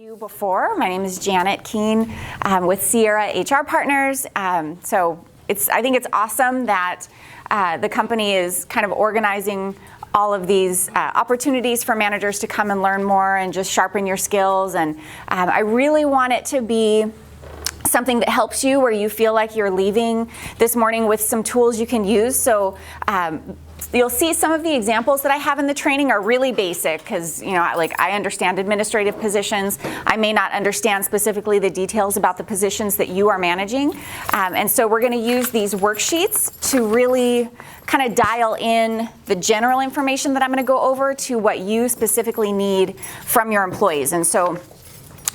You before. My name is Janet Keene with Sierra HR Partners. I think it's awesome that the company is kind of organizing all of these opportunities for managers to come and learn more and just sharpen your skills. And I really want it to be something that helps you, where you feel like you're leaving this morning with some tools you can use. So you'll see some of the examples that I have in the training are really basic because, I understand administrative positions. I may not understand specifically the details about the positions that you are managing. And so we're going to use these worksheets to really kind of dial in the general information that I'm going to go over to what you specifically need from your employees. And so,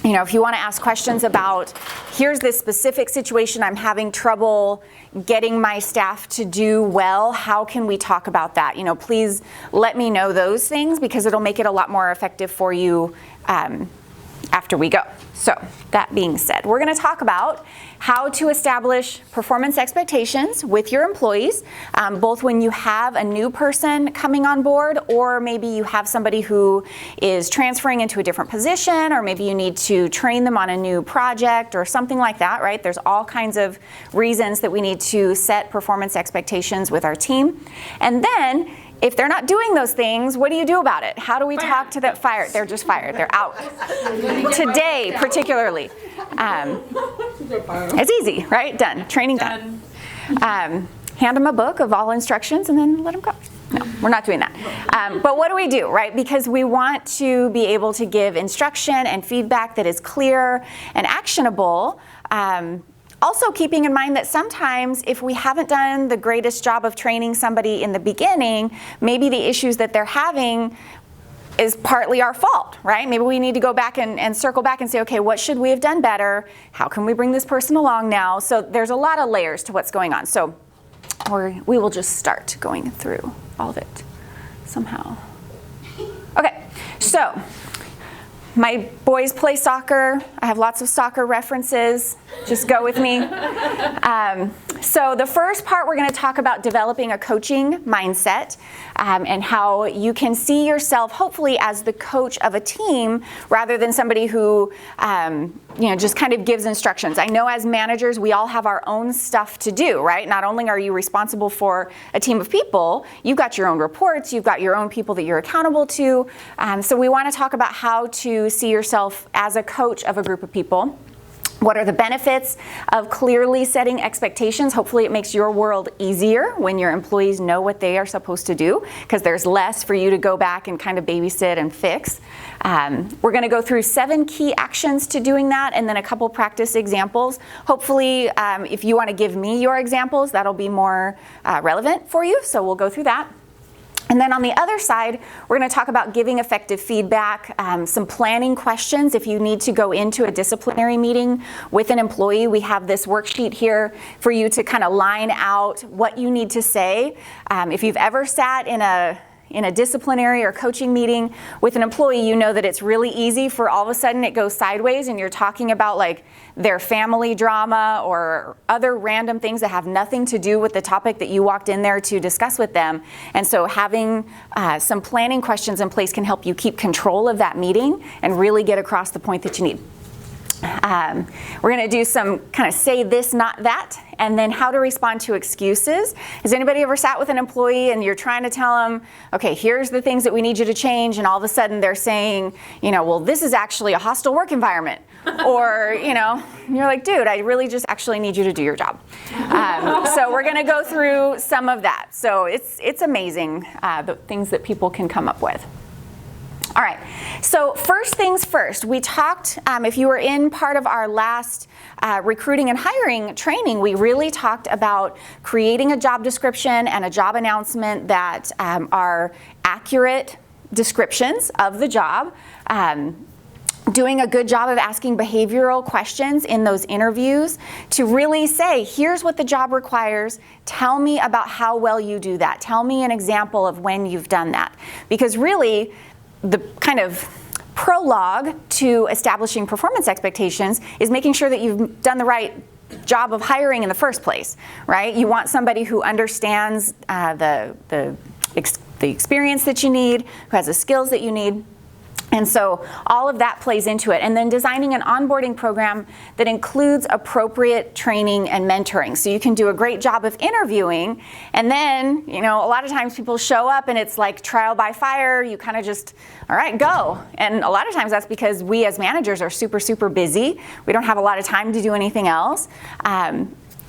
if you want to ask questions about, here's this specific situation, I'm having trouble getting my staff to do well, how can we talk about that? Please let me know those things because it'll make it a lot more effective for you after we go. So that being said, we're going to talk about how to establish performance expectations with your employees, both when you have a new person coming on board, or maybe you have somebody who is transferring into a different position, or maybe you need to train them on a new project or something like that, right? There's all kinds of reasons that we need to set performance expectations with our team. And then if they're not doing those things, what do you do about it? How do we talk to them? Fired. They're just fired. They're out. Today, particularly. It's easy, right? Done. Training done. Hand them a book of all instructions and then let them go. No, we're not doing that. But what do we do, right? Because we want to be able to give instruction and feedback that is clear and actionable. Also keeping in mind that sometimes if we haven't done the greatest job of training somebody in the beginning, maybe the issues that they're having is partly our fault, right? Maybe we need to go back and circle back and say, okay, what should we have done better? How can we bring this person along now? So there's a lot of layers to what's going on. So we will just start going through all of it somehow. Okay, so my boys play soccer. I have lots of soccer references. Just go with me. So the first part, we're going to talk about developing a coaching mindset and how you can see yourself hopefully as the coach of a team rather than somebody who just kind of gives instructions. I know as managers, we all have our own stuff to do, right? Not only are you responsible for a team of people, you've got your own reports, you've got your own people that you're accountable to. So we want to talk about how to see yourself as a coach of a group of people. What are the benefits of clearly setting expectations? Hopefully it makes your world easier when your employees know what they are supposed to do, because there's less for you to go back and kind of babysit and fix. We're going to go through 7 key actions to doing that, and then a couple practice examples. Hopefully, if you want to give me your examples, that'll be more relevant for you, so we'll go through that. And then on the other side, we're going to talk about giving effective feedback, some planning questions. If you need to go into a disciplinary meeting with an employee, we have this worksheet here for you to kind of line out what you need to say. If you've ever sat in a disciplinary or coaching meeting with an employee, you know that it's really easy for all of a sudden it goes sideways and you're talking about like their family drama or other random things that have nothing to do with the topic that you walked in there to discuss with them. And so having some planning questions in place can help you keep control of that meeting and really get across the point that you need. We're going to do some kind of say this, not that, and then how to respond to excuses. Has anybody ever sat with an employee and you're trying to tell them, okay, here's the things that we need you to change, and all of a sudden they're saying, well, this is actually a hostile work environment. Or, you're like, dude, I really just actually need you to do your job. So we're going to go through some of that. So it's amazing the things that people can come up with. All right, so first things first, we talked, if you were in part of our last recruiting and hiring training, we really talked about creating a job description and a job announcement that are accurate descriptions of the job, doing a good job of asking behavioral questions in those interviews to really say, here's what the job requires, tell me about how well you do that, tell me an example of when you've done that. Because really, the kind of prologue to establishing performance expectations is making sure that you've done the right job of hiring in the first place, right? You want somebody who understands the experience that you need, who has the skills that you need. And so all of that plays into it. And then designing an onboarding program that includes appropriate training and mentoring. So you can do a great job of interviewing, and then, a lot of times people show up and it's like trial by fire. You kind of just, all right, go. And a lot of times that's because we as managers are super, super busy. We don't have a lot of time to do anything else.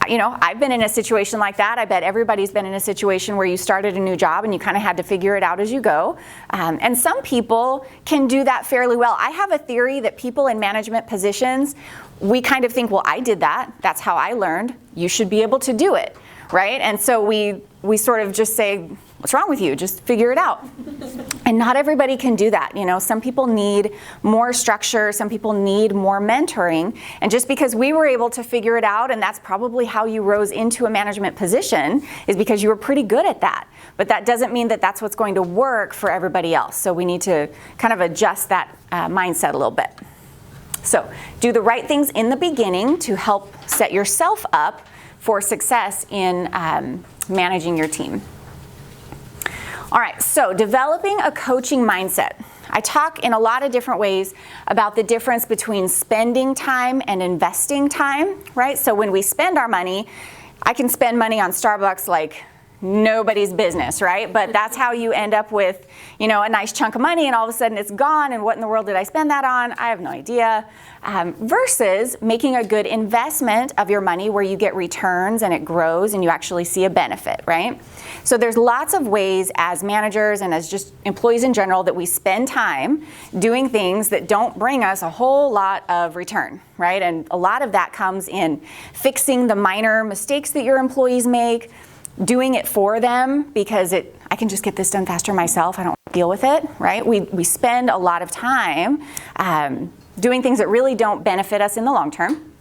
I've been in a situation like that. I bet everybody's been in a situation where you started a new job and you kind of had to figure it out as you go. And some people can do that fairly well. I have a theory that people in management positions, we kind of think, well, I did that. That's how I learned. You should be able to do it, right? And so we sort of just say, what's wrong with you? Just figure it out. And not everybody can do that. Some people need more structure. Some people need more mentoring. And just because we were able to figure it out, and that's probably how you rose into a management position, is because you were pretty good at that. But that doesn't mean that that's what's going to work for everybody else. So we need to kind of adjust that mindset a little bit. So do the right things in the beginning to help set yourself up for success in managing your team. All right, so developing a coaching mindset. I talk in a lot of different ways about the difference between spending time and investing time, right? So when we spend our money, I can spend money on Starbucks like nobody's business, right? But that's how you end up with, a nice chunk of money, and all of a sudden it's gone, and what in the world did I spend that on? I have no idea. Versus making a good investment of your money where you get returns and it grows and you actually see a benefit, right? So there's lots of ways as managers and as just employees in general that we spend time doing things that don't bring us a whole lot of return, right? And a lot of that comes in fixing the minor mistakes that your employees make, doing it for them because I can just get this done faster myself. I don't deal with it, right? We spend a lot of time doing things that really don't benefit us in the long term.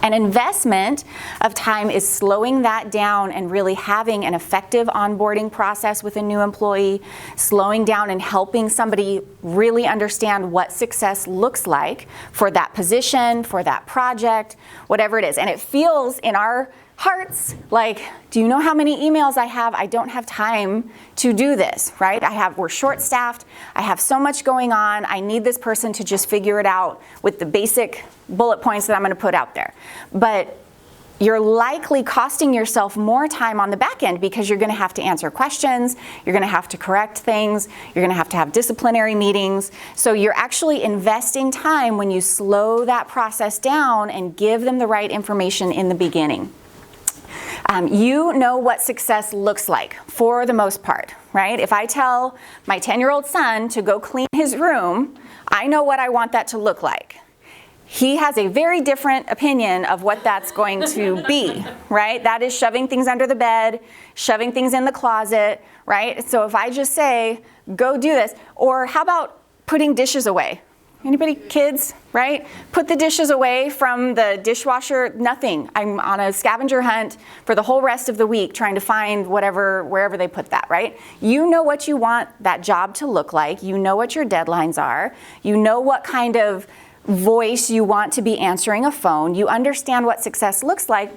An investment of time is slowing that down and really having an effective onboarding process with a new employee, slowing down and helping somebody really understand what success looks like for that position, for that project, whatever it is. And it feels in our hearts like, do you know how many emails I have? I don't have time to do this, right? We're short-staffed. I have so much going on. I need this person to just figure it out with the basic bullet points that I'm going to put out there. But you're likely costing yourself more time on the back end because you're going to have to answer questions, you're going to have to correct things, you're going to have disciplinary meetings. So you're actually investing time when you slow that process down and give them the right information in the beginning. You know what success looks like for the most part, right? If I tell my 10-year-old son to go clean his room, I know what I want that to look like. He has a very different opinion of what that's going to be, right? That is shoving things under the bed, shoving things in the closet, right? So if I just say, go do this, or how about putting dishes away? Anybody, kids, right? Put the dishes away from the dishwasher, nothing. I'm on a scavenger hunt for the whole rest of the week trying to find wherever they put that, right? You know what you want that job to look like. You know what your deadlines are. You know what kind of voice you want to be answering a phone. You understand what success looks like.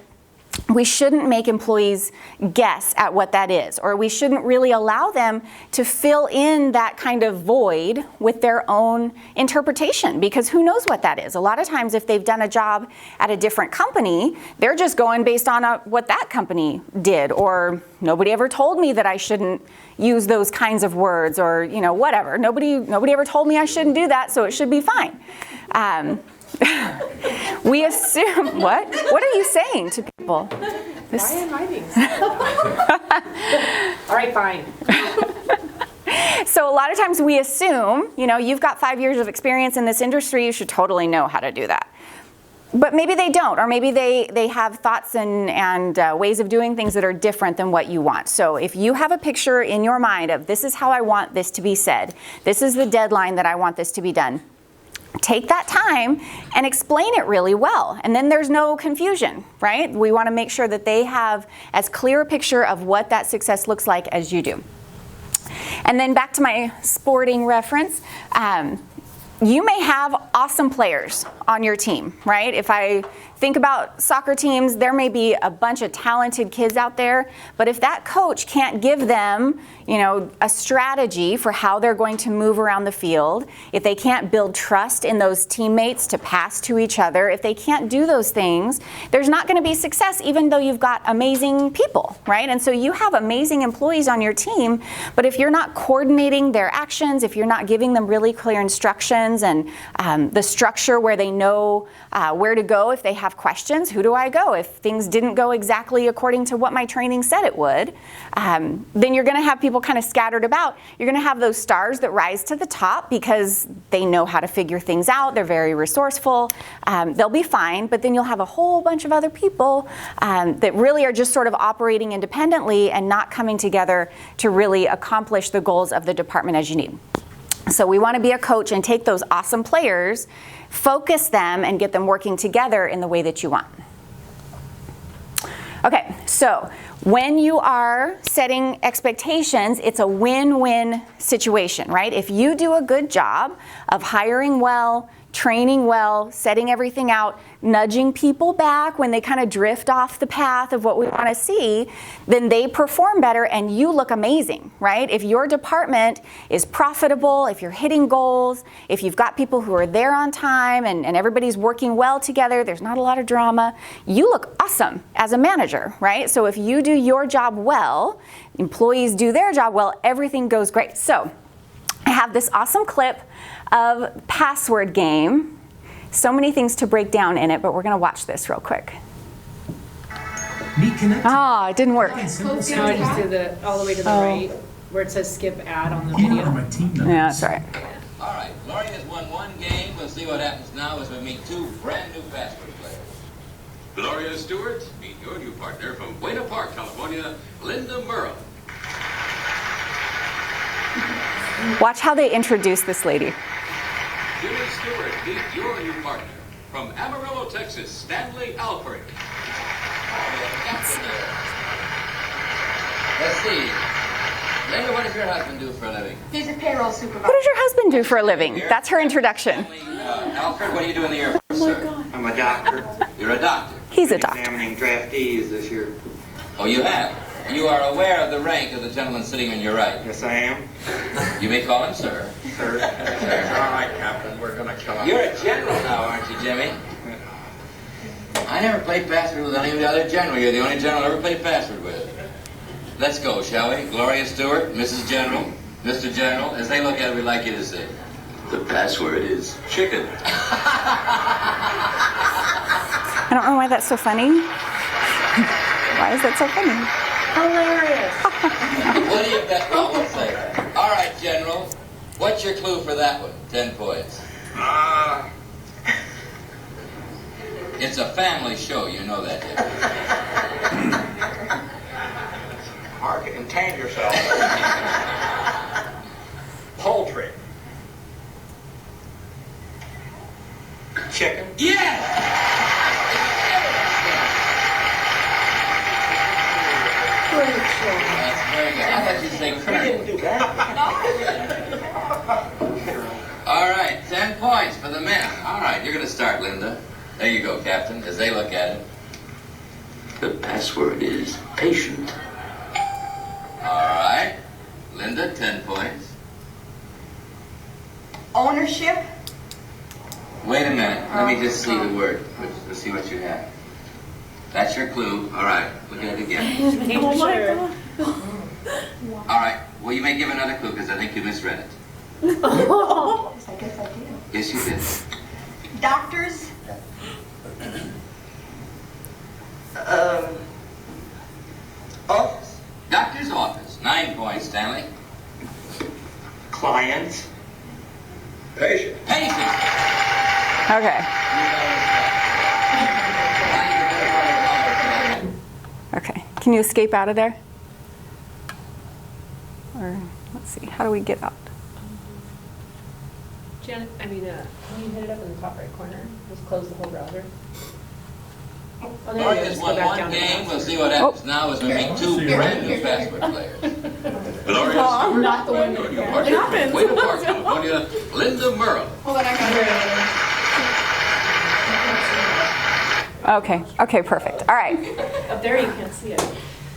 We shouldn't make employees guess at what that is, or we shouldn't really allow them to fill in that kind of void with their own interpretation, because who knows what that is? A lot of times if they've done a job at a different company, they're just going based on what that company did, or nobody ever told me that I shouldn't use those kinds of words, or whatever. Nobody ever told me I shouldn't do that, so it should be fine. We assume, what? What are you saying to people? Why am I being All right, fine. So a lot of times we assume, you've got 5 years of experience in this industry, you should totally know how to do that. But maybe they don't, or maybe they have thoughts and ways of doing things that are different than what you want. So if you have a picture in your mind of this is how I want this to be said, this is the deadline that I want this to be done, take that time and explain it really well. And then there's no confusion, right? We want to make sure that they have as clear a picture of what that success looks like as you do. And then back to my sporting reference. you may have awesome players on your team, right? If I think about soccer teams, there may be a bunch of talented kids out there, but if that coach can't give them, a strategy for how they're going to move around the field, if they can't build trust in those teammates to pass to each other, if they can't do those things, there's not going to be success even though you've got amazing people, right? And so you have amazing employees on your team, but if you're not coordinating their actions, if you're not giving them really clear instructions and the structure where they know where to go if they have questions, who do I go? If things didn't go exactly according to what my training said it would, then you're going to have people kind of scattered about. You're going to have those stars that rise to the top because they know how to figure things out. They're very resourceful. They'll be fine, but then you'll have a whole bunch of other people that really are just sort of operating independently and not coming together to really accomplish the goals of the department as you need. So we want to be a coach and take those awesome players, focus them, and get them working together in the way that you want. Okay, so when you are setting expectations, it's a win-win situation, right? If you do a good job of hiring well, training well, setting everything out, nudging people back when they kind of drift off the path of what we want to see, then they perform better and you look amazing, right? If your department is profitable, if you're hitting goals, if you've got people who are there on time and everybody's working well together, there's not a lot of drama, you look awesome as a manager, right? So if you do your job well, employees do their job well, everything goes great. So I have this awesome clip of password game. So many things to break down in it, but we're going to watch this real quick. Meet Connect. Oh, it didn't work. No, I just did all the way to the right, where it says skip ad on the Here video. are my team members. Yeah, that's all right. All right, Gloria has won one game. We'll see what happens now as we meet two brand new password players. Gloria Stewart, meet your new partner from Buena Park, California, Linda Murrow. Watch how they introduce this lady. Jimmy Stewart, meet your new partner from Amarillo, Texas, Stanley Alpert. Let's see. Linda, what does your husband do for a living? He's a payroll supervisor. What does your husband do for a living? That's her introduction. Alfred, what do you do in the Air Force, sir? I'm a doctor. You're a doctor. He's a Been doctor. examining draftees this year. Oh, you have? You are aware of the rank of the gentleman sitting on your right. Yes, I am. You may call him sir. Sir. All right, Captain, we're going to kill him. You're a general now, aren't you, Jimmy? I never played password with any other general. You're the only general I ever played password with. Let's go, shall we? Gloria Stewart, Mrs. General, Mr. General. As they look at it, we'd like you to say. The password is chicken. I don't know why that's so funny. Why is that so funny? Hilarious. What do you bet? Well, we'll say. All right, General. What's your clue for that one? 10 points. It's a family show. You know that, Jimmy. Hard to contain yourself. Poultry. Chicken. Yes! That's very good. I thought you'd say You current. didn't do that. All right, 10 points for the men. All right, you're going to start, Linda. There you go, Captain, as they look at it. The password is patient. All right. Linda, 10 points. Ownership. Wait a minute. Let me just see the word. Let's see what you have. That's your clue. All right. Look at it again. Oh my God. All right. Well, you may give another clue because I think you misread it. I guess I did. Yes, you did. Doctors. Office. Doctor's office. 9 points, Stanley. Clients. Patient. Patients. Okay. Okay. Can you escape out of there? Or let's see. How do we get out? Janet, can you hit it up in the top right corner? Just close the whole browser. Oh, there Gloria you go. has Just go won back one down to game. the We'll see what happens now as we meet two brand new password players. Gloria Stewart. Not the one Your that new partner. Wayne Park, California, Linda Murrow. Hold on, I got it. Okay, perfect. All right. Up there, you can't see it.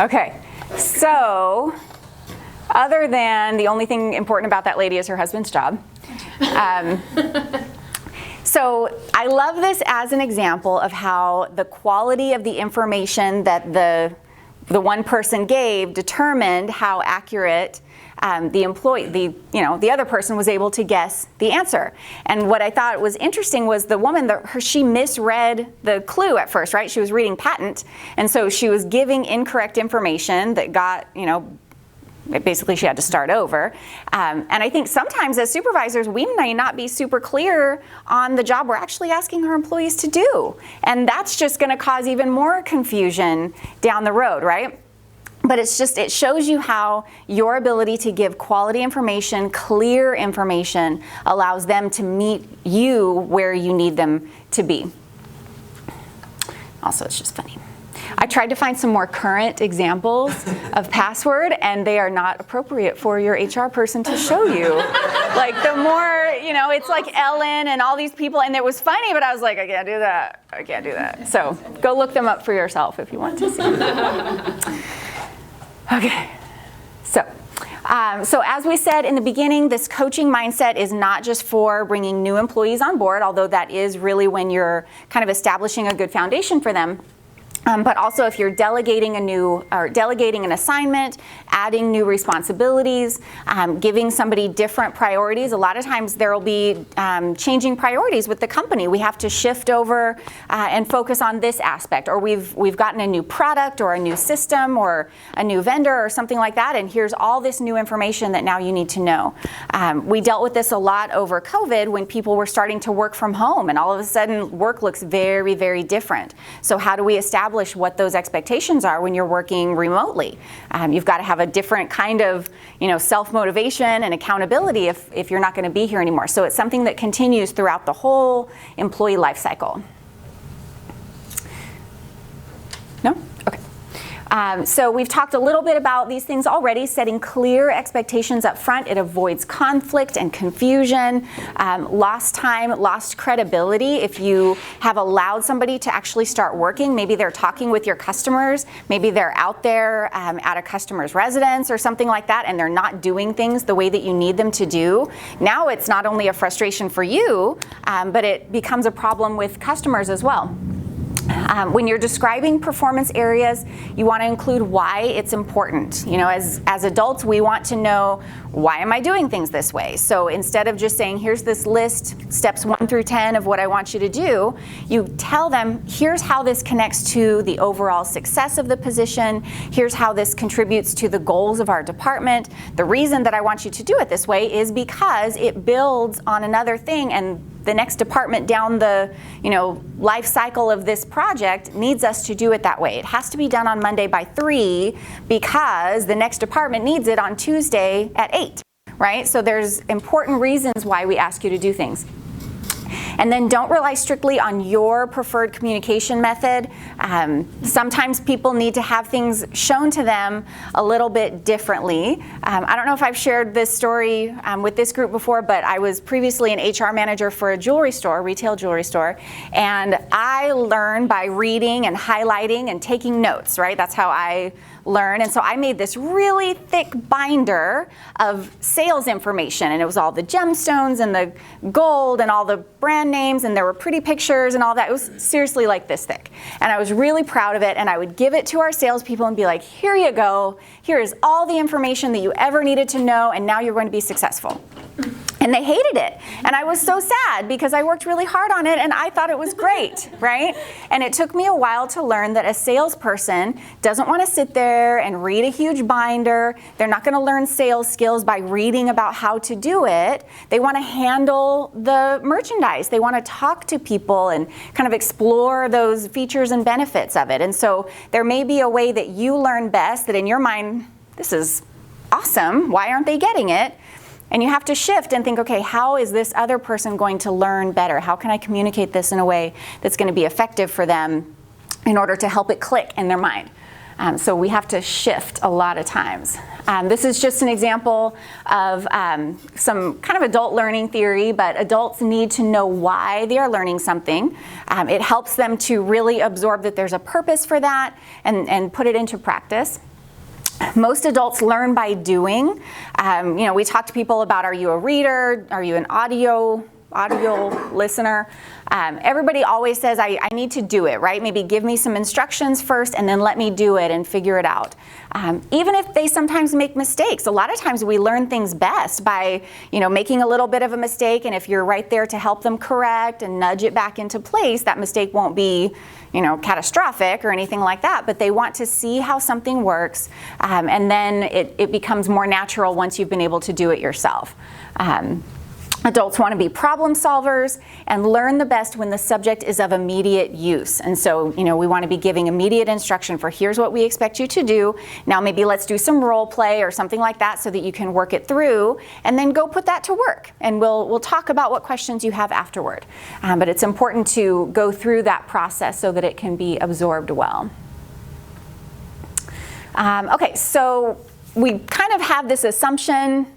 Okay, so other than the only thing important about that lady is her husband's job. So I love this as an example of how the quality of the information that the one person gave determined how accurate the other person was able to guess the answer. And what I thought was interesting was the woman, she misread the clue at first, right? She was reading patent, and so she was giving incorrect information that got, basically she had to start over. And I think sometimes as supervisors, we may not be super clear on the job we're actually asking our employees to do. And that's just going to cause even more confusion down the road, right? But it shows you how your ability to give quality information, clear information, allows them to meet you where you need them to be. Also, it's just funny. I tried to find some more current examples of password, and they are not appropriate for your HR person to show you. Like the more, it's like Ellen and all these people, and it was funny, but I was like, I can't do that. So go look them up for yourself if you want to see. Okay, so as we said in the beginning, this coaching mindset is not just for bringing new employees on board, although that is really when you're kind of establishing a good foundation for them. But also if you're delegating an assignment, adding new responsibilities, giving somebody different priorities. A lot of times there will be changing priorities with the company. We have to shift over and focus on this aspect, or we've gotten a new product or a new system or a new vendor or something like that, and here's all this new information that now you need to know. We dealt with this a lot over COVID when people were starting to work from home, and all of a sudden work looks very, very different. So how do we establish what those expectations are when you're working remotely? You've got to have a different kind of self-motivation and accountability if you're not going to be here anymore. So it's something that continues throughout the whole employee life cycle. No? Okay. So we've talked a little bit about these things already. Setting clear expectations up front, it avoids conflict and confusion, lost time, lost credibility. If you have allowed somebody to actually start working, maybe they're talking with your customers, maybe they're out there at a customer's residence or something like that, and they're not doing things the way that you need them to do. Now it's not only a frustration for you, but it becomes a problem with customers as well. When you're describing performance areas, you want to include why it's important. As adults, we want to know, why am I doing things this way? So instead of just saying, here's this list, steps 1 through 10 of what I want you to do, you tell them, here's how this connects to the overall success of the position. Here's how this contributes to the goals of our department. The reason that I want you to do it this way is because it builds on another thing, and the next department down the life cycle of this project needs us to do it that way. It has to be done on Monday by 3 because the next department needs it on Tuesday at 8, right? So there's important reasons why we ask you to do things. And then don't rely strictly on your preferred communication method. Sometimes people need to have things shown to them a little bit differently. I don't know if I've shared this story with this group before, but I was previously an HR manager for a jewelry store, retail jewelry store, and I learned by reading and highlighting and taking notes, right? That's how I learn. And so I made this really thick binder of sales information, and it was all the gemstones and the gold and all the brand names, and there were pretty pictures and all that. It was seriously like this thick. And I was really proud of it, and I would give it to our salespeople and be like, here you go. Here is all the information that you ever needed to know, and now you're going to be successful. And they hated it. And I was so sad because I worked really hard on it and I thought it was great, right? And it took me a while to learn that a salesperson doesn't want to sit there and read a huge binder. They're not going to learn sales skills by reading about how to do it. They want to handle the merchandise. They want to talk to people and kind of explore those features and benefits of it. And so there may be a way that you learn best that in your mind, this is awesome. Why aren't they getting it? And you have to shift and think, okay, how is this other person going to learn better? How can I communicate this in a way that's going to be effective for them in order to help it click in their mind? So we have to shift a lot of times. This is just an example of some kind of adult learning theory, but adults need to know why they are learning something. It helps them to really absorb that there's a purpose for that and put it into practice. Most adults learn by doing. We talk to people about, are you a reader? Are you an audio listener? Everybody always says, I need to do it, right? Maybe give me some instructions first and then let me do it and figure it out. Even if they sometimes make mistakes, a lot of times we learn things best by, making a little bit of a mistake, and if you're right there to help them correct and nudge it back into place, that mistake won't be, catastrophic or anything like that, but they want to see how something works, and then it becomes more natural once you've been able to do it yourself. Adults want to be problem solvers and learn the best when the subject is of immediate use. And so, we want to be giving immediate instruction for here's what we expect you to do. Now maybe let's do some role play or something like that so that you can work it through and then go put that to work. And we'll talk about what questions you have afterward. But it's important to go through that process so that it can be absorbed well. Okay, so we kind of have this assumption.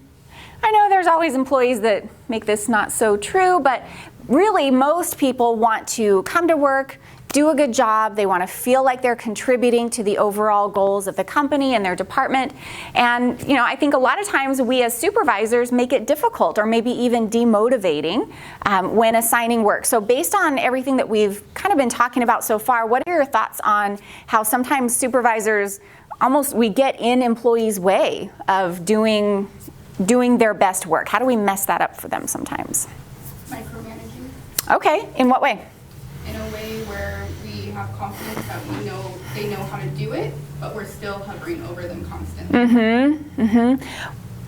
I know there's always employees that make this not so true, but really most people want to come to work, do a good job. They want to feel like they're contributing to the overall goals of the company and their department. And I think a lot of times we as supervisors make it difficult or maybe even demotivating when assigning work. So based on everything that we've kind of been talking about so far, what are your thoughts on how sometimes supervisors we get in employees' way of doing their best work? How do we mess that up for them sometimes? Micromanaging. Okay, in what way? In a way where we have confidence that they know how to do it, but we're still hovering over them constantly.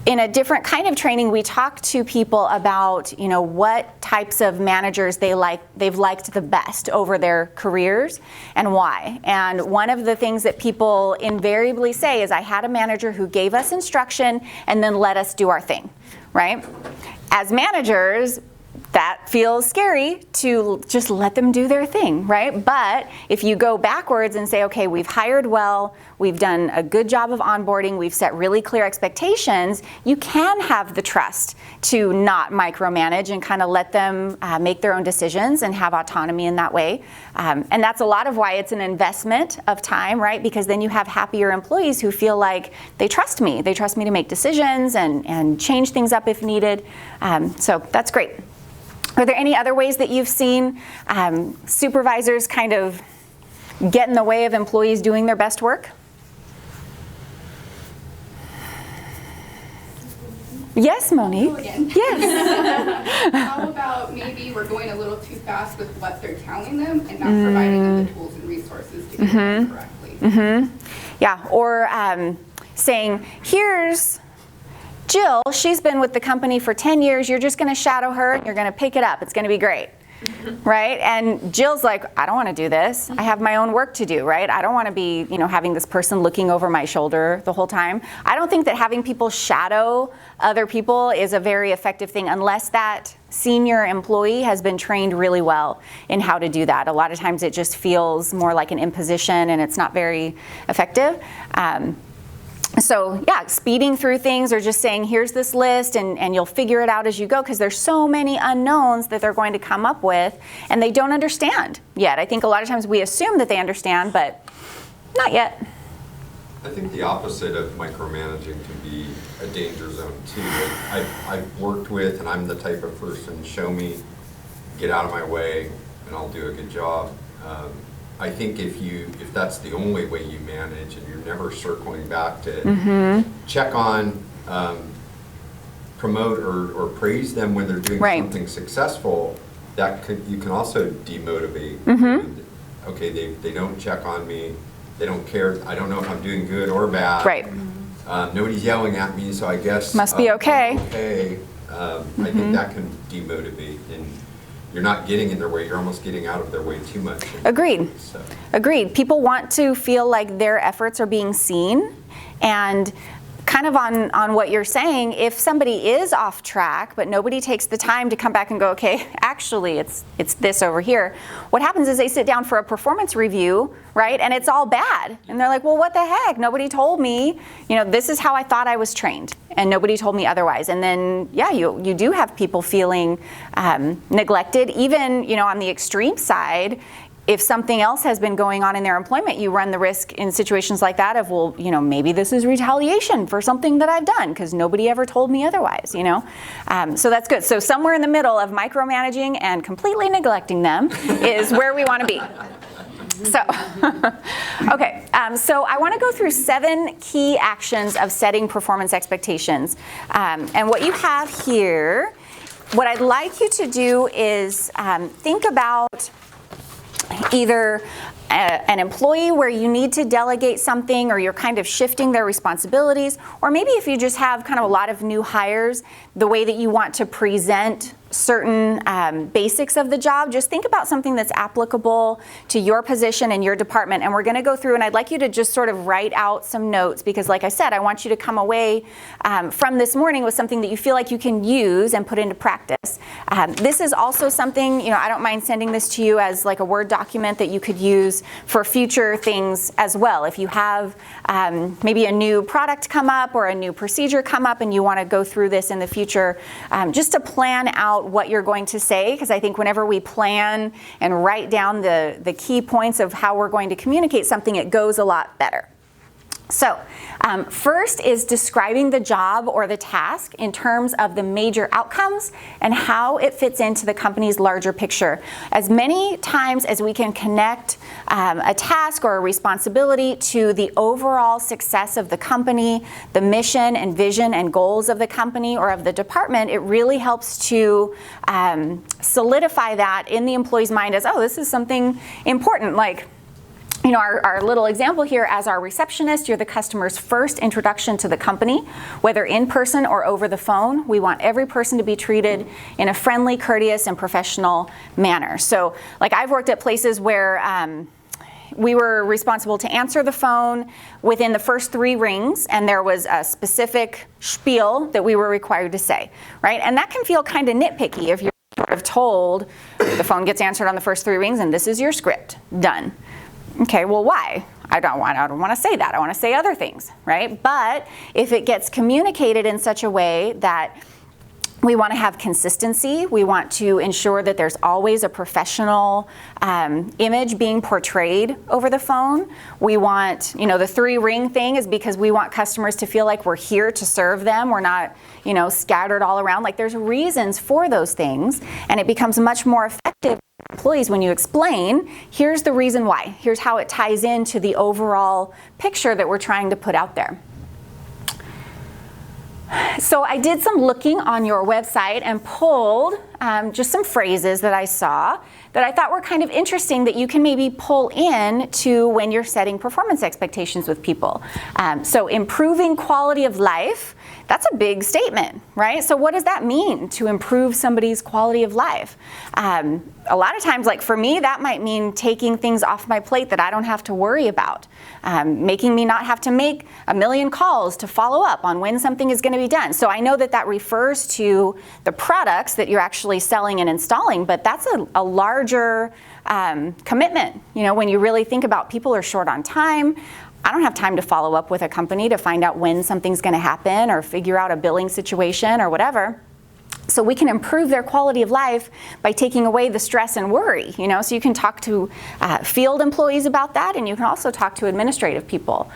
In a different kind of training, we talk to people about, what types of managers they've liked the best over their careers and why. And one of the things that people invariably say is, I had a manager who gave us instruction and then let us do our thing, right? As managers, that feels scary to just let them do their thing, right? But if you go backwards and say, okay, we've hired well, we've done a good job of onboarding, we've set really clear expectations, you can have the trust to not micromanage and kind of let them make their own decisions and have autonomy in that way. And that's a lot of why it's an investment of time, right? Because then you have happier employees who feel like they trust me. They trust me to make decisions and change things up if needed. So that's great. Are there any other ways that you've seen supervisors kind of get in the way of employees doing their best work? Yes, Monique. Hello again. Yes. How about maybe we're going a little too fast with what they're telling them and not providing them the tools and resources to do it correctly? Yeah, or saying, here's Jill, she's been with the company for 10 years, you're just going to shadow her and you're going to pick it up. It's going to be great, right? And Jill's like, I don't want to do this. I have my own work to do, right? I don't want to be, having this person looking over my shoulder the whole time. I don't think that having people shadow other people is a very effective thing unless that senior employee has been trained really well in how to do that. A lot of times it just feels more like an imposition and it's not very effective. So yeah, speeding through things or just saying, here's this list and you'll figure it out as you go, because there's so many unknowns that they're going to come up with and they don't understand yet. I think a lot of times we assume that they understand, but not yet. I think the opposite of micromanaging can be a danger zone too. I've worked with, and I'm the type of person, show me, get out of my way, and I'll do a good job. I think if that's the only way you manage and you're never circling back to check on, promote or praise them when they're doing something successful, you can also demotivate. Okay, they don't check on me, they don't care, I don't know if I'm doing good or bad. Right. Nobody's yelling at me, so I guess must be okay. I'm okay. I think that can demotivate, and you're not getting in their way, you're almost getting out of their way too much. Agreed. So. Agreed. People want to feel like their efforts are being seen and kind of on what you're saying, if somebody is off track, but nobody takes the time to come back and go, okay, actually it's this over here, what happens is they sit down for a performance review, right? And it's all bad. And they're like, well, what the heck? Nobody told me, this is how I thought I was trained, and nobody told me otherwise. And then, yeah, you do have people feeling neglected. Even, on the extreme side, if something else has been going on in their employment, you run the risk in situations like that of, well, maybe this is retaliation for something that I've done because nobody ever told me otherwise, So that's good. So somewhere in the middle of micromanaging and completely neglecting them is where we want to be. So, okay, so I want to go through 7 key actions of setting performance expectations. And what you have here, what I'd like you to do is think about either an employee where you need to delegate something, or you're kind of shifting their responsibilities, or maybe if you just have kind of a lot of new hires, the way that you want to present certain basics of the job, just think about something that's applicable to your position and your department. And we're going to go through, and I'd like you to just sort of write out some notes, because like I said, I want you to come away from this morning with something that you feel like you can use and put into practice. This is also something, I don't mind sending this to you as like a Word document that you could use for future things as well. If you have maybe a new product come up or a new procedure come up and you want to go through this in the future, just to plan out what you're going to say, because I think whenever we plan and write down the key points of how we're going to communicate something, it goes a lot better. So first is describing the job or the task in terms of the major outcomes and how it fits into the company's larger picture. As many times as we can connect a task or a responsibility to the overall success of the company, the mission and vision and goals of the company or of the department, it really helps to solidify that in the employee's mind as, oh, this is something important. Like, our little example here, as our receptionist, you're the customer's first introduction to the company, whether in person or over the phone. We want every person to be treated in a friendly, courteous, and professional manner. So, like, I've worked at places where we were responsible to answer the phone within the first 3 rings, and there was a specific spiel that we were required to say, right? And that can feel kind of nitpicky if you're sort of told the phone gets answered on the first 3 rings and this is your script, done. Okay, well, why? I don't want to say that. I want to say other things, right? But if it gets communicated in such a way that we want to have consistency, we want to ensure that there's always a professional image being portrayed over the phone. We want, the 3-ring thing is because we want customers to feel like we're here to serve them. We're not, scattered all around. Like, there's reasons for those things, and it becomes much more effective for employees when you explain, here's the reason why. Here's how it ties into the overall picture that we're trying to put out there. So I did some looking on your website and pulled just some phrases that I saw that I thought were kind of interesting that you can maybe pull in to when you're setting performance expectations with people. So improving quality of life, that's a big statement, right? So what does that mean, to improve somebody's quality of life? A lot of times, like for me, that might mean taking things off my plate that I don't have to worry about, making me not have to make a million calls to follow up on when something is going to be done. So I know that that refers to the products that you're actually selling and installing, but that's a larger commitment. When you really think about people are short on time, I don't have time to follow up with a company to find out when something's going to happen or figure out a billing situation or whatever. So we can improve their quality of life by taking away the stress and worry, So you can talk to field employees about that, and you can also talk to administrative people.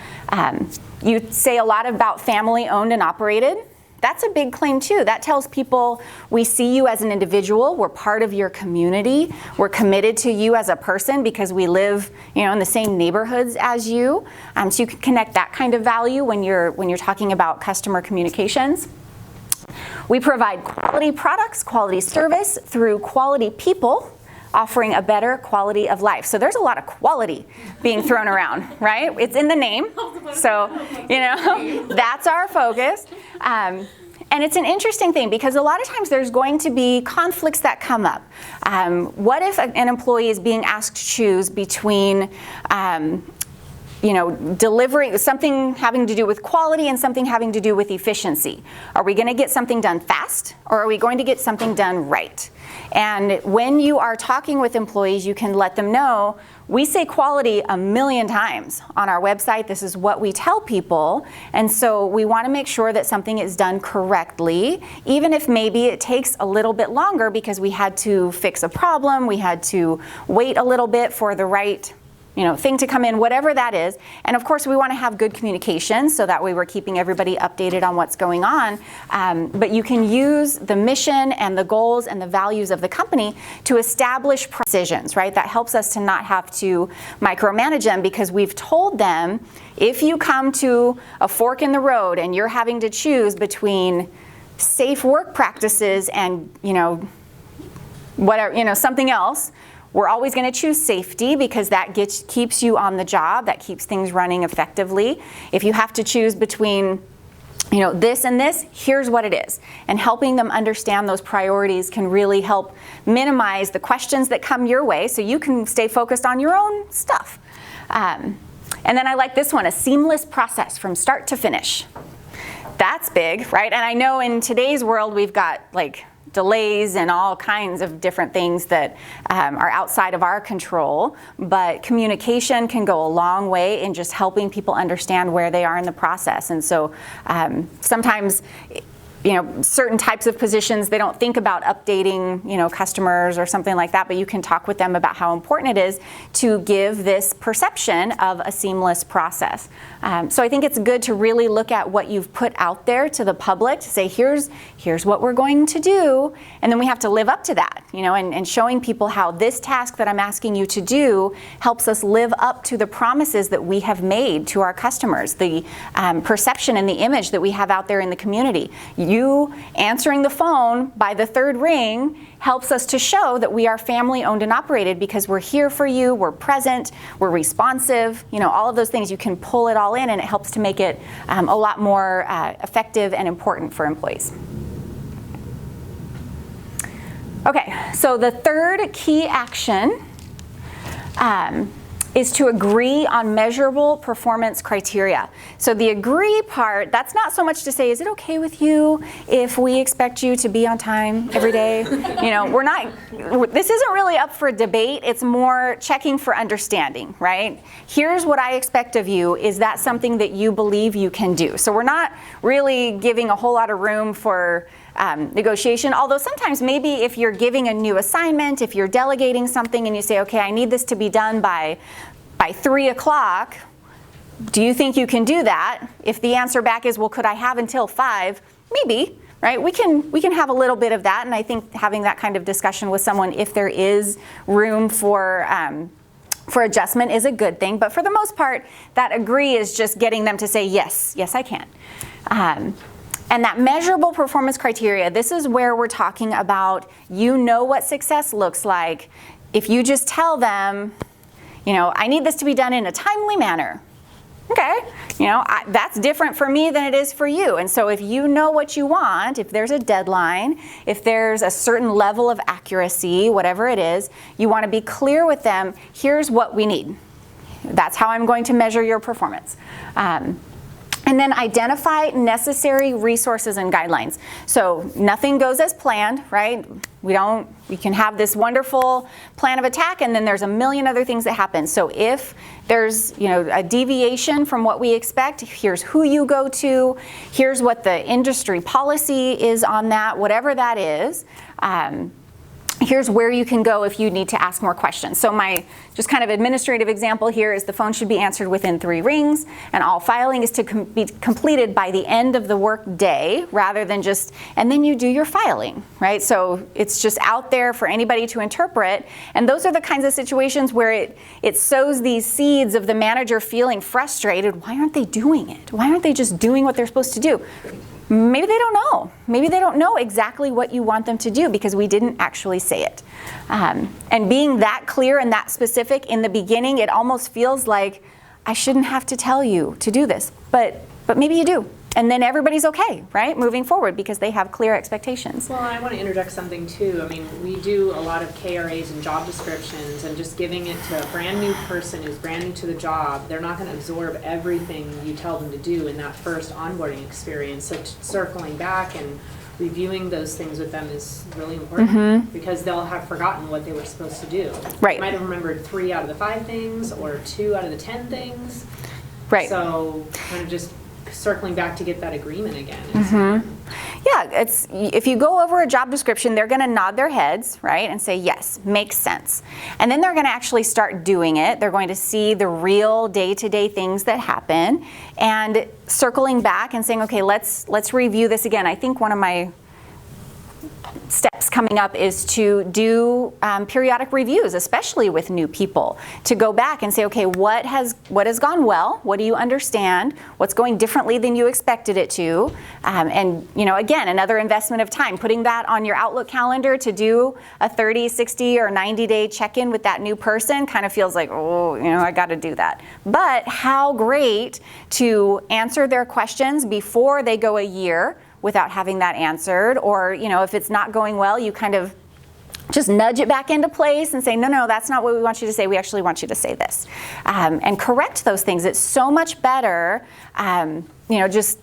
You say a lot about family owned and operated. That's a big claim too. That tells people we see you as an individual, we're part of your community, we're committed to you as a person because we live, in the same neighborhoods as you. So you can connect that kind of value when you're talking about customer communications. We provide quality products, quality service through quality people, offering a better quality of life. So there's a lot of quality being thrown around, right? It's in the name. So, that's our focus. And it's an interesting thing because a lot of times there's going to be conflicts that come up. What if an employee is being asked to choose between delivering something having to do with quality and something having to do with efficiency. Are we going to get something done fast, or are we going to get something done right? And when you are talking with employees, you can let them know, we say quality a million times on our website. This is what we tell people. And so we want to make sure that something is done correctly, even if maybe it takes a little bit longer because we had to fix a problem, we had to wait a little bit for the right thing to come in, whatever that is. And of course, we want to have good communication so that way we're keeping everybody updated on what's going on. But you can use the mission and the goals and the values of the company to establish decisions, right? That helps us to not have to micromanage them, because we've told them, if you come to a fork in the road and you're having to choose between safe work practices and, whatever, something else, we're always going to choose safety, because that keeps you on the job, that keeps things running effectively. If you have to choose between this and this, here's what it is. And helping them understand those priorities can really help minimize the questions that come your way so you can stay focused on your own stuff. And then I like this one, a seamless process from start to finish. That's big, right? And I know in today's world we've got delays and all kinds of different things that are outside of our control, but communication can go a long way in just helping people understand where they are in the process. And so sometimes certain types of positions, they don't think about updating, customers or something like that, but you can talk with them about how important it is to give this perception of a seamless process. So I think it's good to really look at what you've put out there to the public, to say, here's what we're going to do, and then we have to live up to that, and showing people how this task that I'm asking you to do helps us live up to the promises that we have made to our customers, the perception and the image that we have out there in the community. You answering the phone by the third ring helps us to show that we are family owned and operated, because we're here for you, we're present, we're responsive, all of those things. You can pull it all in, and it helps to make it a lot more effective and important for employees. Okay, so the third key action is to agree on measurable performance criteria. So the agree part, that's not so much to say, is it okay with you if we expect you to be on time every day? This isn't really up for debate. It's more checking for understanding, right? Here's what I expect of you. Is that something that you believe you can do? So we're not really giving a whole lot of room for negotiation, although sometimes maybe if you're giving a new assignment, if you're delegating something and you say, okay, I need this to be done by 3 o'clock, do you think you can do that? If the answer back is, well, could I have until 5? Maybe, right? We can have a little bit of that, and I think having that kind of discussion with someone, if there is room for adjustment, is a good thing. But for the most part, that agree is just getting them to say, yes, I can. And that measurable performance criteria, this is where we're talking about, what success looks like. If you just tell them, I need this to be done in a timely manner. Okay, that's different for me than it is for you. And so if you know what you want, if there's a deadline, if there's a certain level of accuracy, whatever it is, you want to be clear with them, here's what we need. That's how I'm going to measure your performance. And then identify necessary resources and guidelines. So nothing goes as planned, right? We can have this wonderful plan of attack, and then there's a million other things that happen. So if there's a deviation from what we expect, here's who you go to, here's what the industry policy is on that, whatever that is. Here's where you can go if you need to ask more questions. So my just kind of administrative example here is the phone should be answered within 3 rings, and all filing is to be completed by the end of the work day, rather than and then you do your filing, right? So it's just out there for anybody to interpret, and those are the kinds of situations where it sows these seeds of the manager feeling frustrated. Why aren't they doing it? Why aren't they just doing what they're supposed to do? Maybe they don't know. Maybe they don't know exactly what you want them to do because we didn't actually say it. And being that clear and that specific in the beginning, it almost feels like I shouldn't have to tell you to do this, but maybe you do. And then everybody's okay, right? Moving forward because they have clear expectations. Well, I want to interject something too. I mean, we do a lot of KRAs and job descriptions, and just giving it to a brand new person who's brand new to the job, they're not going to absorb everything you tell them to do in that first onboarding experience. So circling back and reviewing those things with them is really important because they'll have forgotten what they were supposed to do. Right. They might have remembered 3 out of the 5 things or 2 out of the 10 things. Right. So kind of just circling back to get that agreement again. Yeah, it's, if you go over a job description, they're going to nod their heads, right, and say, yes, makes sense. And then they're going to actually start doing it. They're going to see the real day-to-day things that happen, and circling back and saying, okay, let's review this again. I think one of my steps coming up is to do periodic reviews, especially with new people, to go back and say, okay, what has gone well? What do you understand? What's going differently than you expected it to? And again, another investment of time, putting that on your Outlook calendar to do a 30, 60, or 90-day check-in with that new person kind of feels like, oh, I got to do that. But how great to answer their questions before they go a year without having that answered, or if it's not going well, you kind of just nudge it back into place and say, no, that's not what we want you to say. We actually want you to say this, and correct those things. It's so much better, just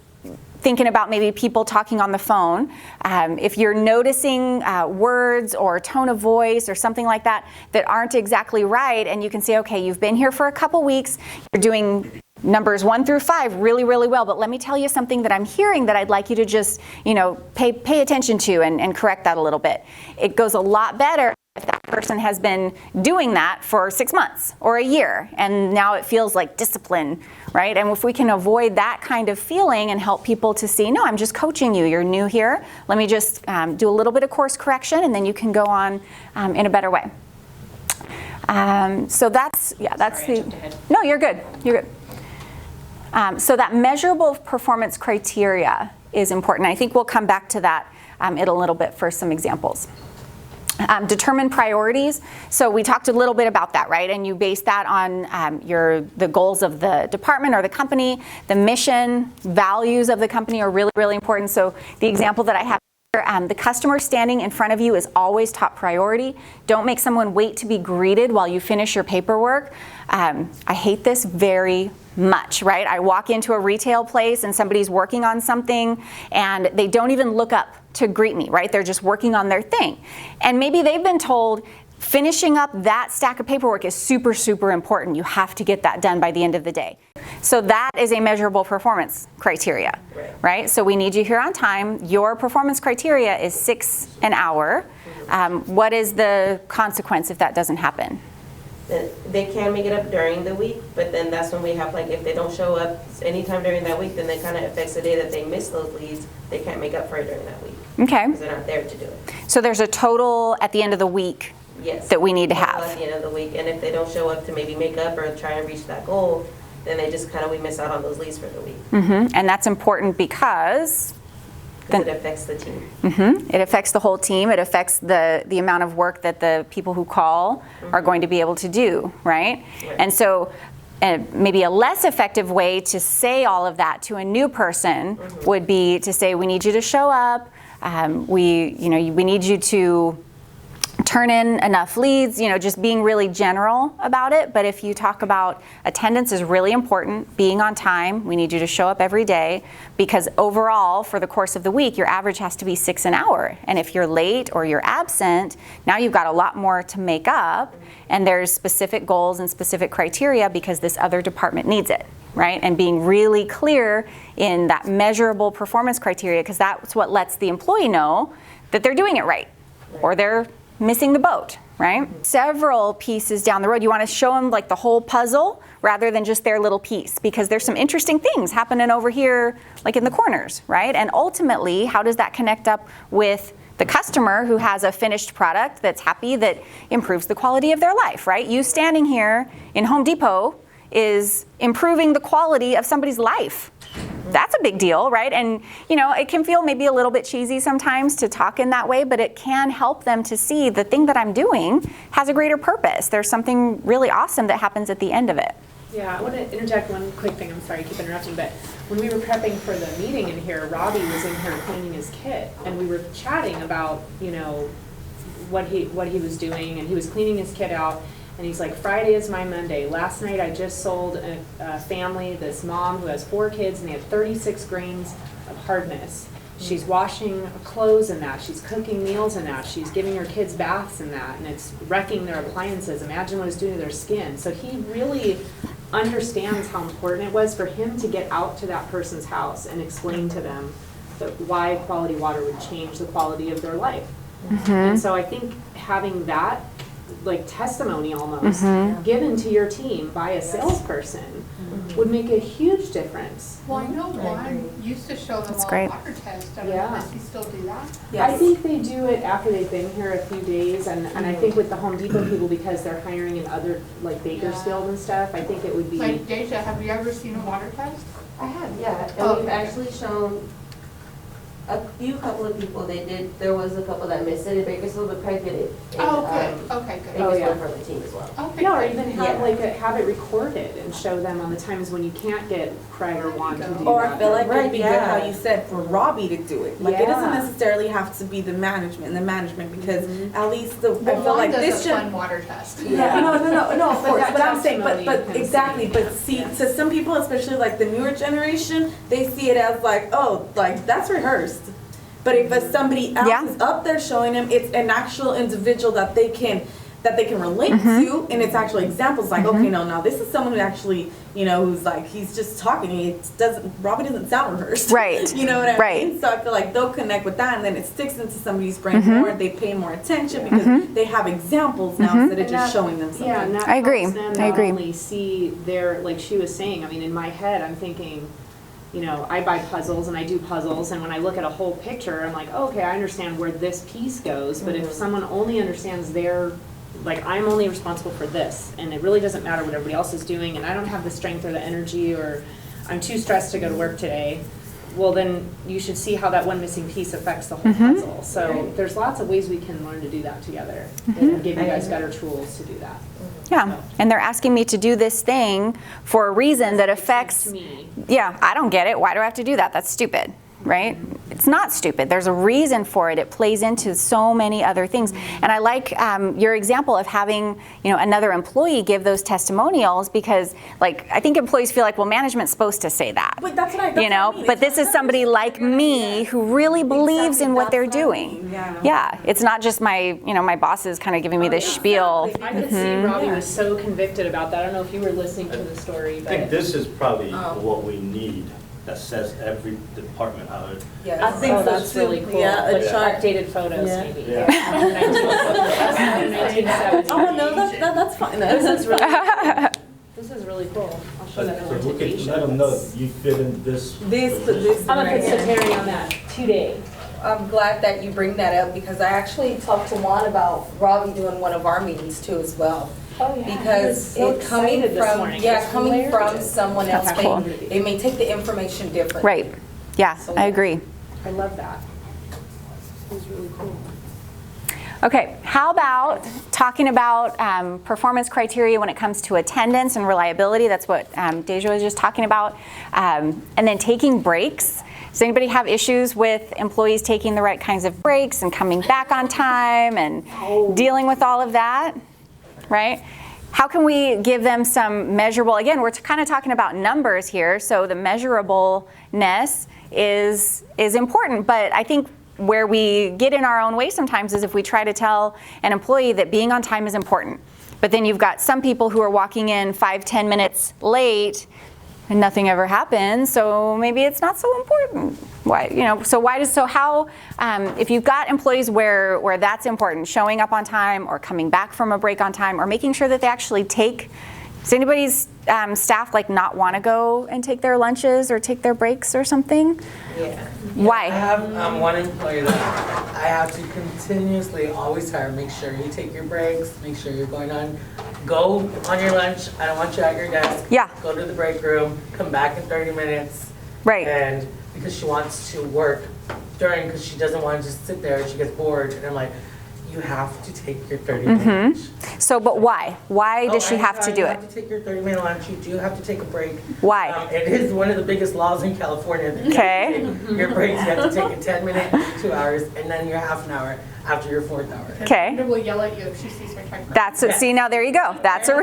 thinking about maybe people talking on the phone. If you're noticing words or tone of voice or something like that aren't exactly right, and you can say, okay, you've been here for a couple weeks, you're doing numbers 1 through 5 really, really well, but let me tell you something that I'm hearing that I'd like you to just, pay attention to and correct that a little bit. It goes a lot better if that person has been doing that for 6 months or a year, and now it feels like discipline, right? And if we can avoid that kind of feeling and help people to see, no, I'm just coaching you, you're new here, let me just do a little bit of course correction, and then you can go on in a better way. So that's no, you're good. So that measurable performance criteria is important. I think we'll come back to that in a little bit for some examples. Determine priorities. So we talked a little bit about that, right? And you base that on the goals of the department or the company. The mission, values of the company are really, really important. So the example that I have here, the customer standing in front of you is always top priority. Don't make someone wait to be greeted while you finish your paperwork. I hate this very much, right? I walk into a retail place and somebody's working on something and they don't even look up to greet me, right? They're just working on their thing. And maybe they've been told finishing up that stack of paperwork is super, super important. You have to get that done by the end of the day. So that is a measurable performance criteria, right? So we need you here on time. Your performance criteria is 6 an hour. What is the consequence if that doesn't happen? They can make it up during the week, but then that's when we have, like, if they don't show up anytime during that week, then that kind of affects the day that they miss those leads. They can't make up for it during that week. Okay. Because they're not there to do it. So there's a total at the end of the week that we need to have. At the end of the week, and if they don't show up to maybe make up or try and reach that goal, then they just we miss out on those leads for the week. And that's important because it affects the team. It affects the whole team. It affects the amount of work that the people who call are going to be able to do, right? And so maybe a less effective way to say all of that to a new person would be to say, we need you to show up. We need you to turn in enough leads, just being really general about it. But if you talk about attendance is really important, being on time, we need you to show up every day, because overall for the course of the week, your average has to be 6 an hour. And if you're late or you're absent, now you've got a lot more to make up, and there's specific goals and specific criteria because this other department needs it, right? And being really clear in that measurable performance criteria, because that's what lets the employee know that they're doing it right, or they're missing the boat, right? Several pieces down the road, you want to show them like the whole puzzle rather than just their little piece, because there's some interesting things happening over here, like in the corners, right? And ultimately, how does that connect up with the customer who has a finished product that's happy, that improves the quality of their life, right? You standing here in Home Depot is improving the quality of somebody's life. That's a big deal, right? And it can feel maybe a little bit cheesy sometimes to talk in that way, but it can help them to see the thing that I'm doing has a greater purpose. There's something really awesome that happens at the end of it. Yeah, I want to interject one quick thing. I'm sorry, I keep interrupting, but when we were prepping for the meeting in here, Robbie was in here cleaning his kit, and we were chatting about, you know, what he was doing, and he was cleaning his kit out, and he's like, Friday is my Monday. Last night I just sold a family, this mom who has 4 kids, and they had 36 grains of hardness. She's washing clothes in that, she's cooking meals in that, she's giving her kids baths in that, and it's wrecking their appliances. Imagine what it's doing to their skin. So he really understands how important it was for him to get out to that person's house and explain to them that why quality water would change the quality of their life. And so I think having that like testimony almost given to your team by a salesperson would make a huge difference. Well, I know Ron used to show them That's all great. water tests. I don't Yeah. know, does he still do that? I think they do it after they've been here a few days, and I think with the Home Depot people, because they're hiring in other, like Bakersfield and stuff, I think it would be. Like Deja, have you ever seen a water test? I have, yeah, Oh. and we've actually shown a couple of people, there was a couple that missed it in Bakersfield, but Craig did it. in, Oh, good, okay, good. Oh, yeah. Bakersfield for the team as well. Okay, Yeah, or great. even have Yeah. have it recorded and show them on the times when you can't get Craig or Juan to do Or that. I feel like it'd be Right, good yeah. how you said for Robbie to do it. Like it doesn't Yeah. necessarily have to be the management because at least I Well, feel Ron like does this a should. fun water test. Yeah, no, of But course. that But I'm saying, testimony but can exactly. see. But see, to some people, especially like the newer generation, they see it as like, oh, like that's rehearsed. But if it's somebody else Yeah. is up there showing them, it's an actual individual that they can relate to, and it's actual examples. Like, okay, no, now this is someone who actually, who's like he's just talking. Robbie doesn't sound rehearsed. Right. You know what I Right. mean? So I feel like they'll connect with that, and then it sticks into somebody's brain more. They pay more attention because they have examples now instead of And just that- showing them something. Yeah, and that I agree. helps them I not agree. only see their, like she was saying, I mean, in my head, I'm thinking, I buy puzzles and I do puzzles, and when I look at a whole picture, I'm like, oh, okay, I understand where this piece goes, but if someone only understands I'm only responsible for this, and it really doesn't matter what everybody else is doing, and I don't have the strength or the energy, or I'm too stressed to go to work today, well, then you should see how that one missing piece affects the whole puzzle. So there's lots of ways we can learn to do that together, and give you guys better tools to do that. Yeah, and they're asking me to do this thing for a reason that affects To me. Yeah, I don't get it. Why do I have to do that? That's stupid, right? It's not stupid. There's a reason for it. It plays into so many other things. And I like your example of having, another employee give those testimonials, because, I think employees feel like, well, management's supposed to say that. But that's what I mean. But It's this is not somebody rehearsed. like me who really believes in what Exactly, they're that's what I doing. mean, yeah. Yeah, it's not just my boss is kind of giving me this spiel. I could see Robbie was so convicted about that. I don't know if you were listening to the story, I think but this is probably what we need, that says every department how it. I think that's really cool. Yeah, a With chart. updated photos, Yeah. maybe. Yeah. 1970. Oh no, that's fine. This is really cool. I'll show that So over we to can Daisha. let them know that you fit in this. This. I'm gonna put Terry on that today. I'm glad that you bring that up, because I actually talked to Juan about Robbie doing one of our meetings too as well. Oh, yeah. Because He was so it coming excited this from, morning. yeah, It's coming from hilarious. someone else, That's cool. they may take the information differently. Right. Yeah, I agree. I love that. It was really cool. Okay, how about talking about performance criteria when it comes to attendance and reliability? That's what Deja was just talking about. And then taking breaks. Does anybody have issues with employees taking the right kinds of breaks and coming back on time and dealing with all of that, right? How can we give them some measurable, again, we're kind of talking about numbers here, so the measurableness is important, but I think where we get in our own way sometimes is if we try to tell an employee that being on time is important. But then you've got some people who are walking in 5-10 minutes late and nothing ever happens, so maybe it's not so important. Why, if you've got employees where that's important, showing up on time or coming back from a break on time or making sure that they actually does anybody's staff not want to go and take their lunches or take their breaks or something? Yeah. Why? I have one employee that I have to continuously always tell her, make sure you take your breaks, make sure you're go on your lunch. I don't want you at your desk. Yeah. Go to the break room, come back in 30 minutes. Right. And because she wants to work because she doesn't want to just sit there and she gets bored. And I'm like, you have to take your 30-minute lunch. So, but why? Why does she have to do You it? have to take your 30-minute lunch. You do have to take a break. Why? It is one of the biggest laws in California. That you Okay. have to take your breaks, you have to take a 10-minute, 2 hours, and then your half an hour after your 4th hour. Okay. Brenda will yell at you if she sees her check. That's it. See, now there you go. That's a.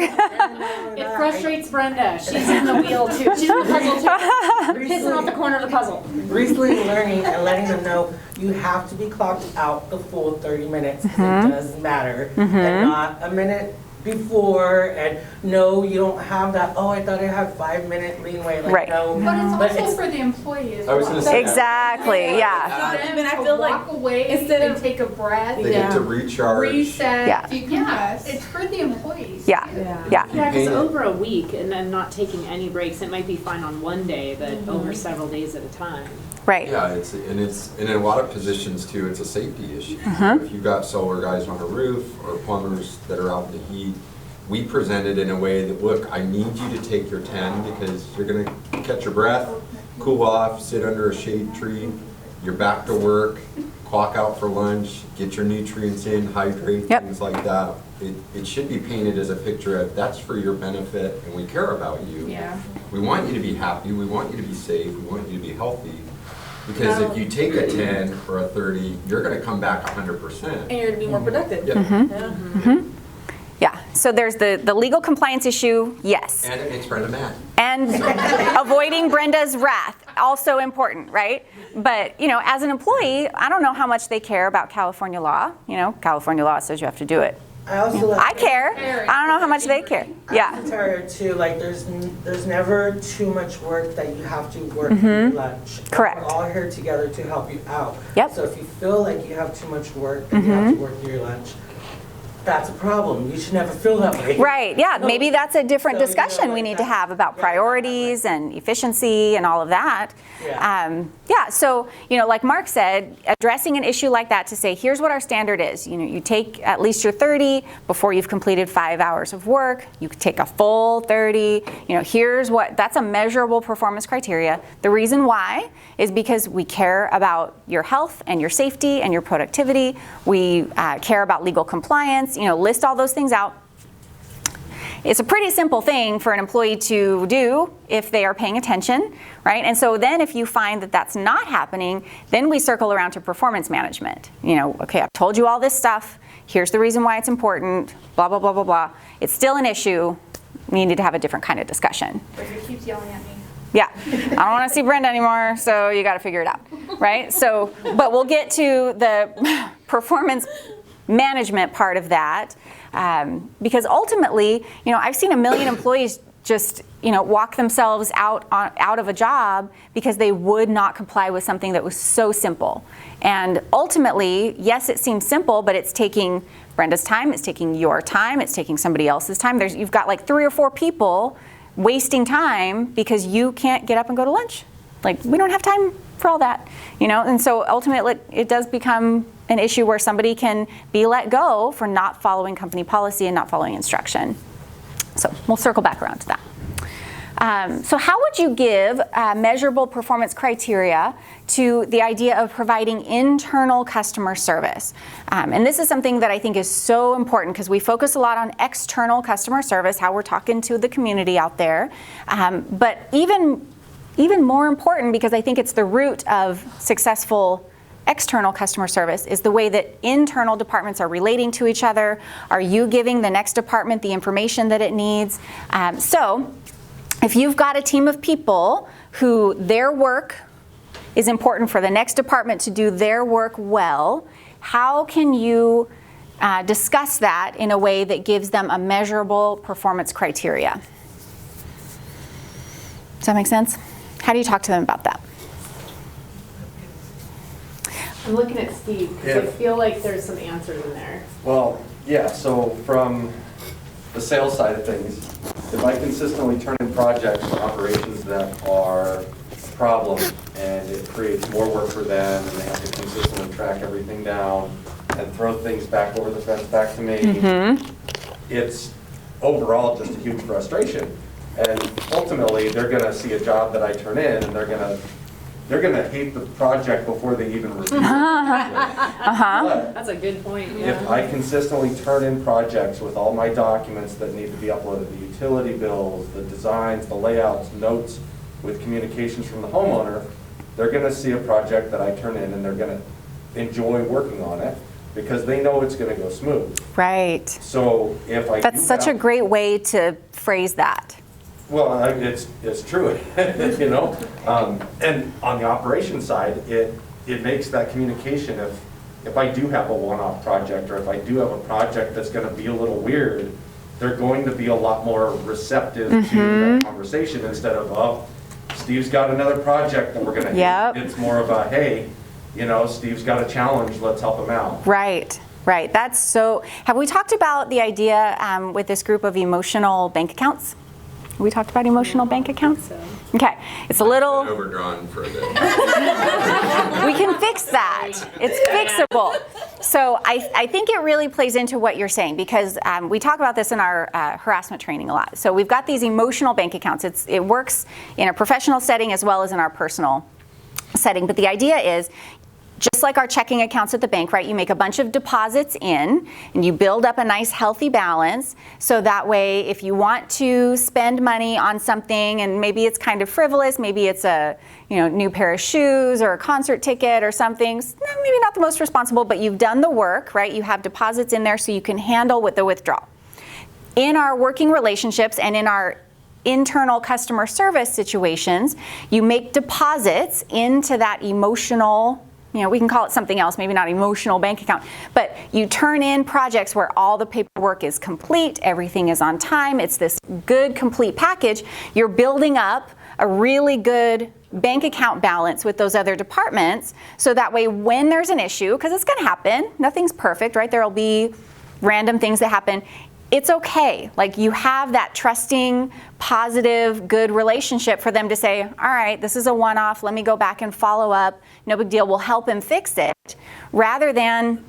It frustrates Brenda. She's in the wheel too. She's in the puzzle too. Pissing off the corner of the puzzle. Recently learning and letting them know you have to be clocked out the full 30 minutes. It does matter. And not a minute before, and no, you don't have that, oh, I thought I had 5-minute leeway, like, Right. no. But it's also for the employee as I was well. gonna say- Exactly. Yeah. For them And I to feel like walk away instead and of- take a breath, They get to recharge. reset. Yeah. Yeah, it's for the employees. Yeah. too. Yeah. Yeah, because Pain. over a week and then not taking any breaks, it might be fine on one day, but over several days at a time. Right. Yeah, it's in a lot of positions too, it's a safety issue. So if you've got solar guys on a roof or plumbers that are out in the heat, we present it in a way that, look, I need you to take your 10 because you're gonna catch your breath, cool off, sit under a shade tree, you're back to work, clock out for lunch, get your nutrients in, hydrate, Yep. things like that. It should be painted as a picture of, that's for your benefit and we care about you. Yeah. We want you to be happy, we want you to be safe, we want you to be healthy. Because if you take a 10 or a 30, you're gonna come back 100%. And you're gonna be more productive. Yeah. Yeah. Yeah. So there's the legal compliance issue. Yes. And it makes Brenda mad. And avoiding Brenda's wrath, also important, right? But, you know, as an employee, I don't know how much they care about California law. You know, California law says you have to do it. I also like. I care. I don't know how much they care. Yeah. I'm tired too, like, there's never too much work that you have to work your lunch. Correct. We're all here together to help you out. Yep. So if you feel like you have too much work and you have to work your lunch, that's a problem. You should never feel that way. Right, yeah, maybe that's a different So, you know, discussion we like need to that- have about yeah, priorities and efficiency and all of that. Yeah. Yeah, so, you know, like Mark said, addressing an issue like that to say, here's what our standard is. You know, you take at least your 30 before you've completed 5 hours of work. You could take a full 30. You know, here's what, that's a measurable performance criteria. The reason why is because we care about your health and your safety and your productivity. We care about legal compliance. You know, list all those things out. It's a pretty simple thing for an employee to do if they are paying attention, right? And so then if you find that that's not happening, then we circle around to performance management. You know, okay, I've told you all this stuff. Here's the reason why it's important, blah, blah, blah, blah, blah. It's still an issue. We need to have a different kind of discussion. But he keeps yelling at me. Yeah, I don't want to see Brenda anymore, so you got to figure it out, right? So, but we'll get to the performance management part of that, because ultimately, you know, I've seen 1 million employees just, you know, walk themselves out of a job because they would not comply with something that was so simple. And ultimately, yes, it seems simple, but it's taking Brenda's time, it's taking your time, it's taking somebody else's time. You've got like 3 or 4 people wasting time because you can't get up and go to lunch. Like, we don't have time for all that, you know? And so ultimately it does become an issue where somebody can be let go for not following company policy and not following instruction. So we'll circle back around to that. So how would you give measurable performance criteria to the idea of providing internal customer service? And this is something that I think is so important because we focus a lot on external customer service, how we're talking to the community out there. But even more important, because I think it's the root of successful external customer service, is the way that internal departments are relating to each other. Are you giving the next department the information that it needs? So if you've got a team of people who their work is important for the next department to do their work well, how can you discuss that in a way that gives them a measurable performance criteria? Does that make sense? How do you talk to them about that? I'm looking at Steve because I feel like there's some answers in there. Well, yeah, so from the sales side of things, if I consistently turn in projects or operations that are a problem and it creates more work for them and they have to consistently track everything down and throw things back over the fence back to me, it's overall just a huge frustration. And ultimately, they're going to see a job that I turn in and they're going to they're gonna hate the project before they even review it. But That's a good point, if yeah. I consistently turn in projects with all my documents that need to be uploaded, the utility bills, the designs, the layouts, notes, with communications from the homeowner, they're gonna see a project that I turn in and they're gonna enjoy working on it because they know it's gonna go smooth. Right. So if I That's do such a have- great way to phrase that. Well, it's true, you know? And on the operations side, it makes that communication, if I do have a one-off project, or if I do have a project that's gonna be a little weird, they're going to be a lot more receptive to that conversation instead of, oh, Steve's got another project that we're gonna Yep. hit. It's more of a, hey, you know, Steve's got a challenge, let's help him out. Right, right. That's so, have we talked about the idea with this group of emotional bank accounts? Have we talked about emotional bank accounts? Okay, it's a little, Overdrawn for a bit. we can fix that. It's fixable. So I think it really plays into what you're saying because we talk about this in our harassment training a lot. So we've got these emotional bank accounts. It works in a professional setting as well as in our personal setting. But the idea is, just like our checking accounts at the bank, right? You make a bunch of deposits in and you build up a nice healthy balance. So that way, if you want to spend money on something and maybe it's kind of frivolous, maybe it's a new pair of shoes or a concert ticket or something, maybe not the most responsible, but you've done the work, right? You have deposits in there so you can handle with the withdrawal. In our working relationships and in our internal customer service situations, you make deposits into that emotional, we can call it something else, maybe not emotional bank account, but you turn in projects where all the paperwork is complete, everything is on time, it's this good, complete package. You're building up a really good bank account balance with those other departments, so that way when there's an issue, because it's gonna happen, nothing's perfect, right? There'll be random things that happen. It's okay. Like you have that trusting, positive, good relationship for them to say, all right, this is a one-off, let me go back and follow up, no big deal, we'll help him fix it. Rather than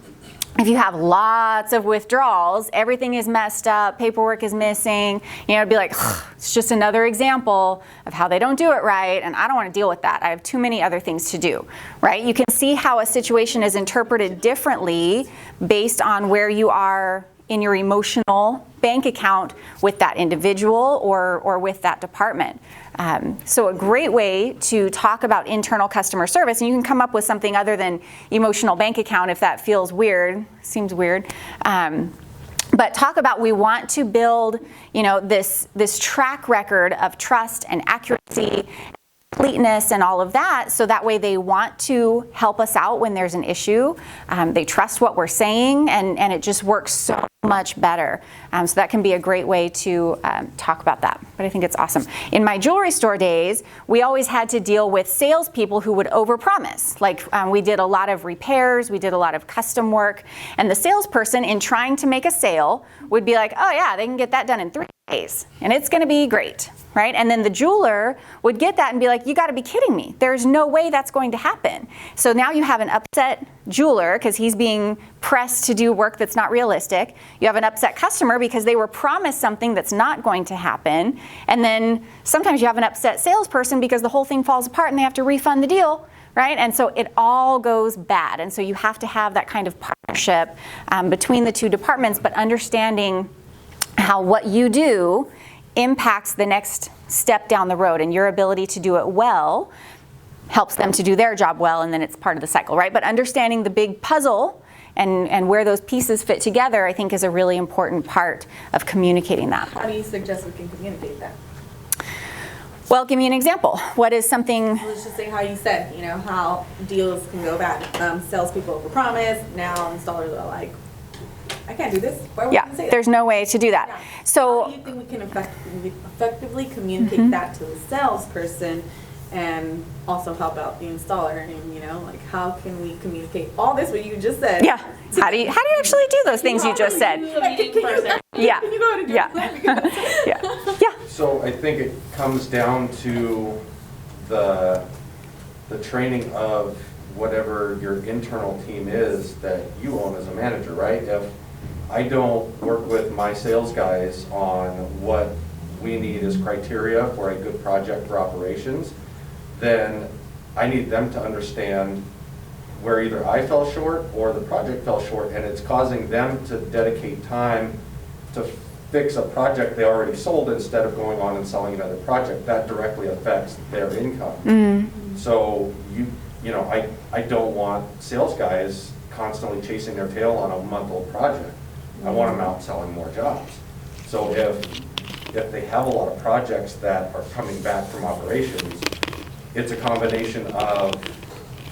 if you have lots of withdrawals, everything is messed up, paperwork is missing, it'd be like, it's just another example of how they don't do it right, and I don't want to deal with that. I have too many other things to do, right? You can see how a situation is interpreted differently based on where you are in your emotional bank account with that individual or with that department. So a great way to talk about internal customer service, and you can come up with something other than emotional bank account if that feels weird, seems weird. But talk about, we want to build, this track record of trust and accuracy, completeness and all of that, so that way they want to help us out when there's an issue. They trust what we're saying, and it just works so much better. So that can be a great way to talk about that. But I think it's awesome. In my jewelry store days, we always had to deal with salespeople who would overpromise. Like we did a lot of repairs, we did a lot of custom work, and the salesperson, in trying to make a sale, would be like, oh yeah, they can get that done in 3 days, and it's gonna be great, right? And then the jeweler would get that and be like, you gotta be kidding me. There's no way that's going to happen. So now you have an upset jeweler because he's being pressed to do work that's not realistic. You have an upset customer because they were promised something that's not going to happen. And then sometimes you have an upset salesperson because the whole thing falls apart and they have to refund the deal, right? And so it all goes bad. And so you have to have that kind of partnership between the two departments, but understanding how what you do impacts the next step down the road, and your ability to do it well helps them to do their job well, and then it's part of the cycle, right? But understanding the big puzzle and where those pieces fit together, I think, is a really important part of communicating that. How do you suggest we can communicate that? Well, give me an example. What is something? Let's just say how you said, how deals can go bad. Salespeople overpromise. Now installers are like, I can't do this. Why would you say that? There's no way to do that. Yeah. So how do you think we can effectively communicate that to the salesperson and also help out the installer? And like how can we communicate all this what you just said? Yeah. How do you actually do those things you just said? Yeah. Can you go ahead and do it? Yeah. So I think it comes down to the training of whatever your internal team is that you own as a manager, right? If I don't work with my sales guys on what we need as criteria for a good project for operations, then I need them to understand where either I fell short or the project fell short, and it's causing them to dedicate time to fix a project they already sold instead of going on and selling another project. That directly affects their income. So you know, I don't want sales guys constantly chasing their tail on a month-old project. I want them out selling more jobs. So if they have a lot of projects that are coming back from operations, it's a combination of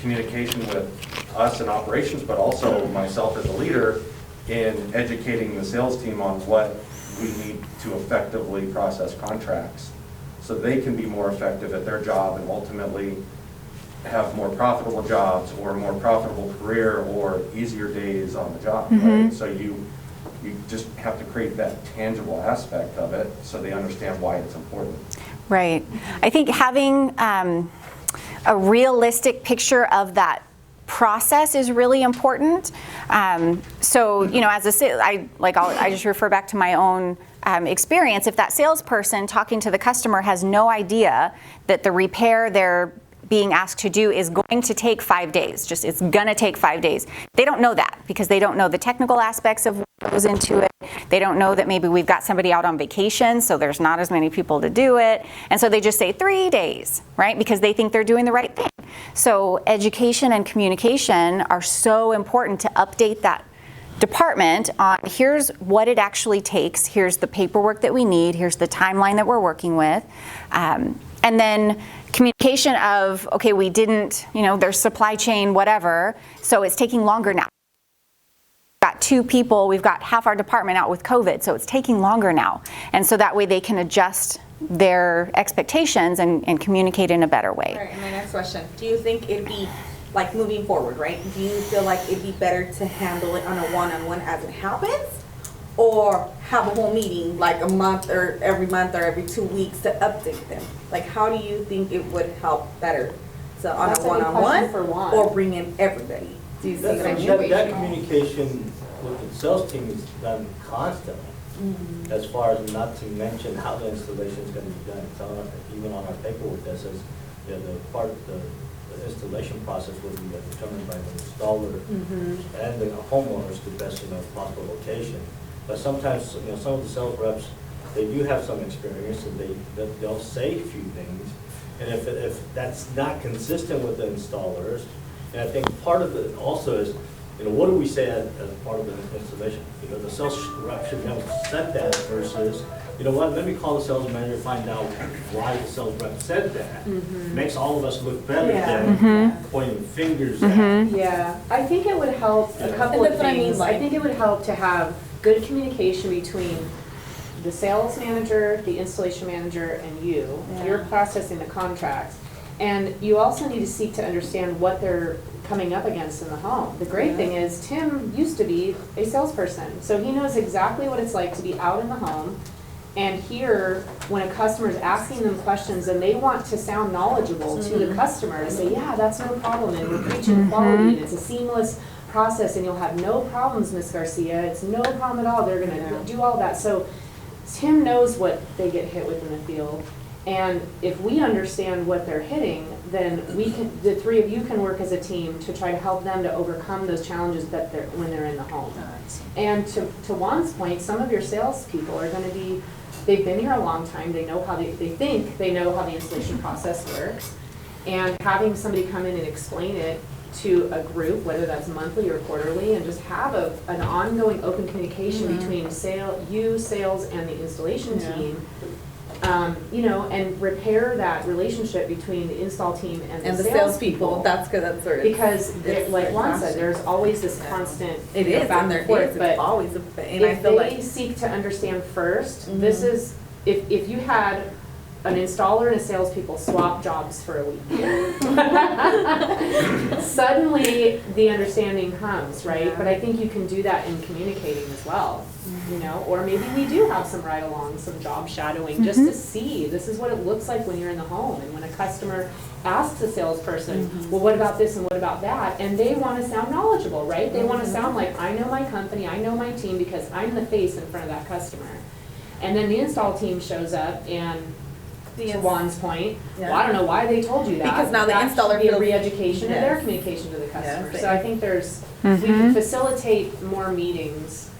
communication with us in operations, but also myself as a leader in educating the sales team on what we need to effectively process contracts so they can be more effective at their job and ultimately have more profitable jobs or a more profitable career or easier days on the job, right? So you just have to create that tangible aspect of it so they understand why it's important. Right. I think having a realistic picture of that process is really important. So, you know, as I just refer back to my own experience. If that salesperson talking to the customer has no idea that the repair they're being asked to do is going to take 5 days, just it's gonna take 5 days. They don't know that because they don't know the technical aspects of what goes into it. They don't know that maybe we've got somebody out on vacation, so there's not as many people to do it. And so they just say 3 days, right? Because they think they're doing the right thing. So education and communication are so important to update that department on here's what it actually takes, here's the paperwork that we need, here's the timeline that we're working with. And then communication of, okay, we didn't, you know, there's supply chain, whatever, so it's taking longer now. We've got 2 people, we've got half our department out with COVID, so it's taking longer now. And so that way they can adjust their expectations and communicate in a better way. All right, and my next question, do you think it'd be, like moving forward, right? Do you feel like it'd be better to handle it on a one-on-one as it happens? Or have a whole meeting like a month or every 2 weeks to update them? Like, how do you think it would help better? So on That's a a good one-on-one question for Juan. or bring in everybody? Do you see what I mean? That communication with the sales team is done constantly. As far as not to mention how the installation is going to be done. So even on our paperwork that says, you know, the part of the installation process will be determined by the installer and the homeowners to best, you know, possible location. But sometimes, you know, some of the sales reps, they do have some experience and they'll say a few things. And if that's not consistent with the installers, and I think part of it also is, you know, what do we say as part of the installation? You know, the sales rep should have said that versus, you know what, let me call the sales manager, find out why the sales rep said that. Makes all of us look better than pointing fingers at. Yeah, I think it would help a couple of That's what I mean, things. like- I think it would help to have good communication between the sales manager, the installation manager, and you. You're processing the contracts. And you also need to seek to understand what they're coming up against in the home. The great thing is Tim used to be a salesperson, so he knows exactly what it's like to be out in the home and hear when a customer is asking them questions and they want to sound knowledgeable to the customer to say, yeah, that's no problem, and we're preaching quality, and it's a seamless process, and you'll have no problems, Miss Garcia. It's no problem at all. They're going to do all that. So Tim knows what they get hit with in the field. And if we understand what they're hitting, then we can, the 3 of you can work as a team to try to help them to overcome those challenges that when they're in the home. And to Juan's point, some of your salespeople are going to be, they've been here a long time. They know how they think they know how the installation process works. And having somebody come in and explain it to a group, whether that's monthly or quarterly, and just have an ongoing open communication between sales, and the installation team. You know, and repair that relationship between the install team and the salespeople. That's good. That's where Because, like Juan said, there's always this constant it is back and and forth. it's But always and I if feel they like seek to understand first, this is if you had an installer and a salespeople swap jobs for a week, suddenly the understanding comes, right? But I think you can do that in communicating as well. You know, or maybe we do have some ride-along, some job shadowing, just to see this is what it looks like when you're in the home, and when a customer asks a salesperson, well, what about this and what about that? And they want to sound knowledgeable, right? They want to sound like, I know my company, I know my team, because I'm the face in front of that customer. And then the install team shows up and to Juan's point, Yeah. well, I don't know why they told you that. Because now the That installer should be a feels- re-education of their Yes. communication to the customer. Yes. So I think we can facilitate more meetings,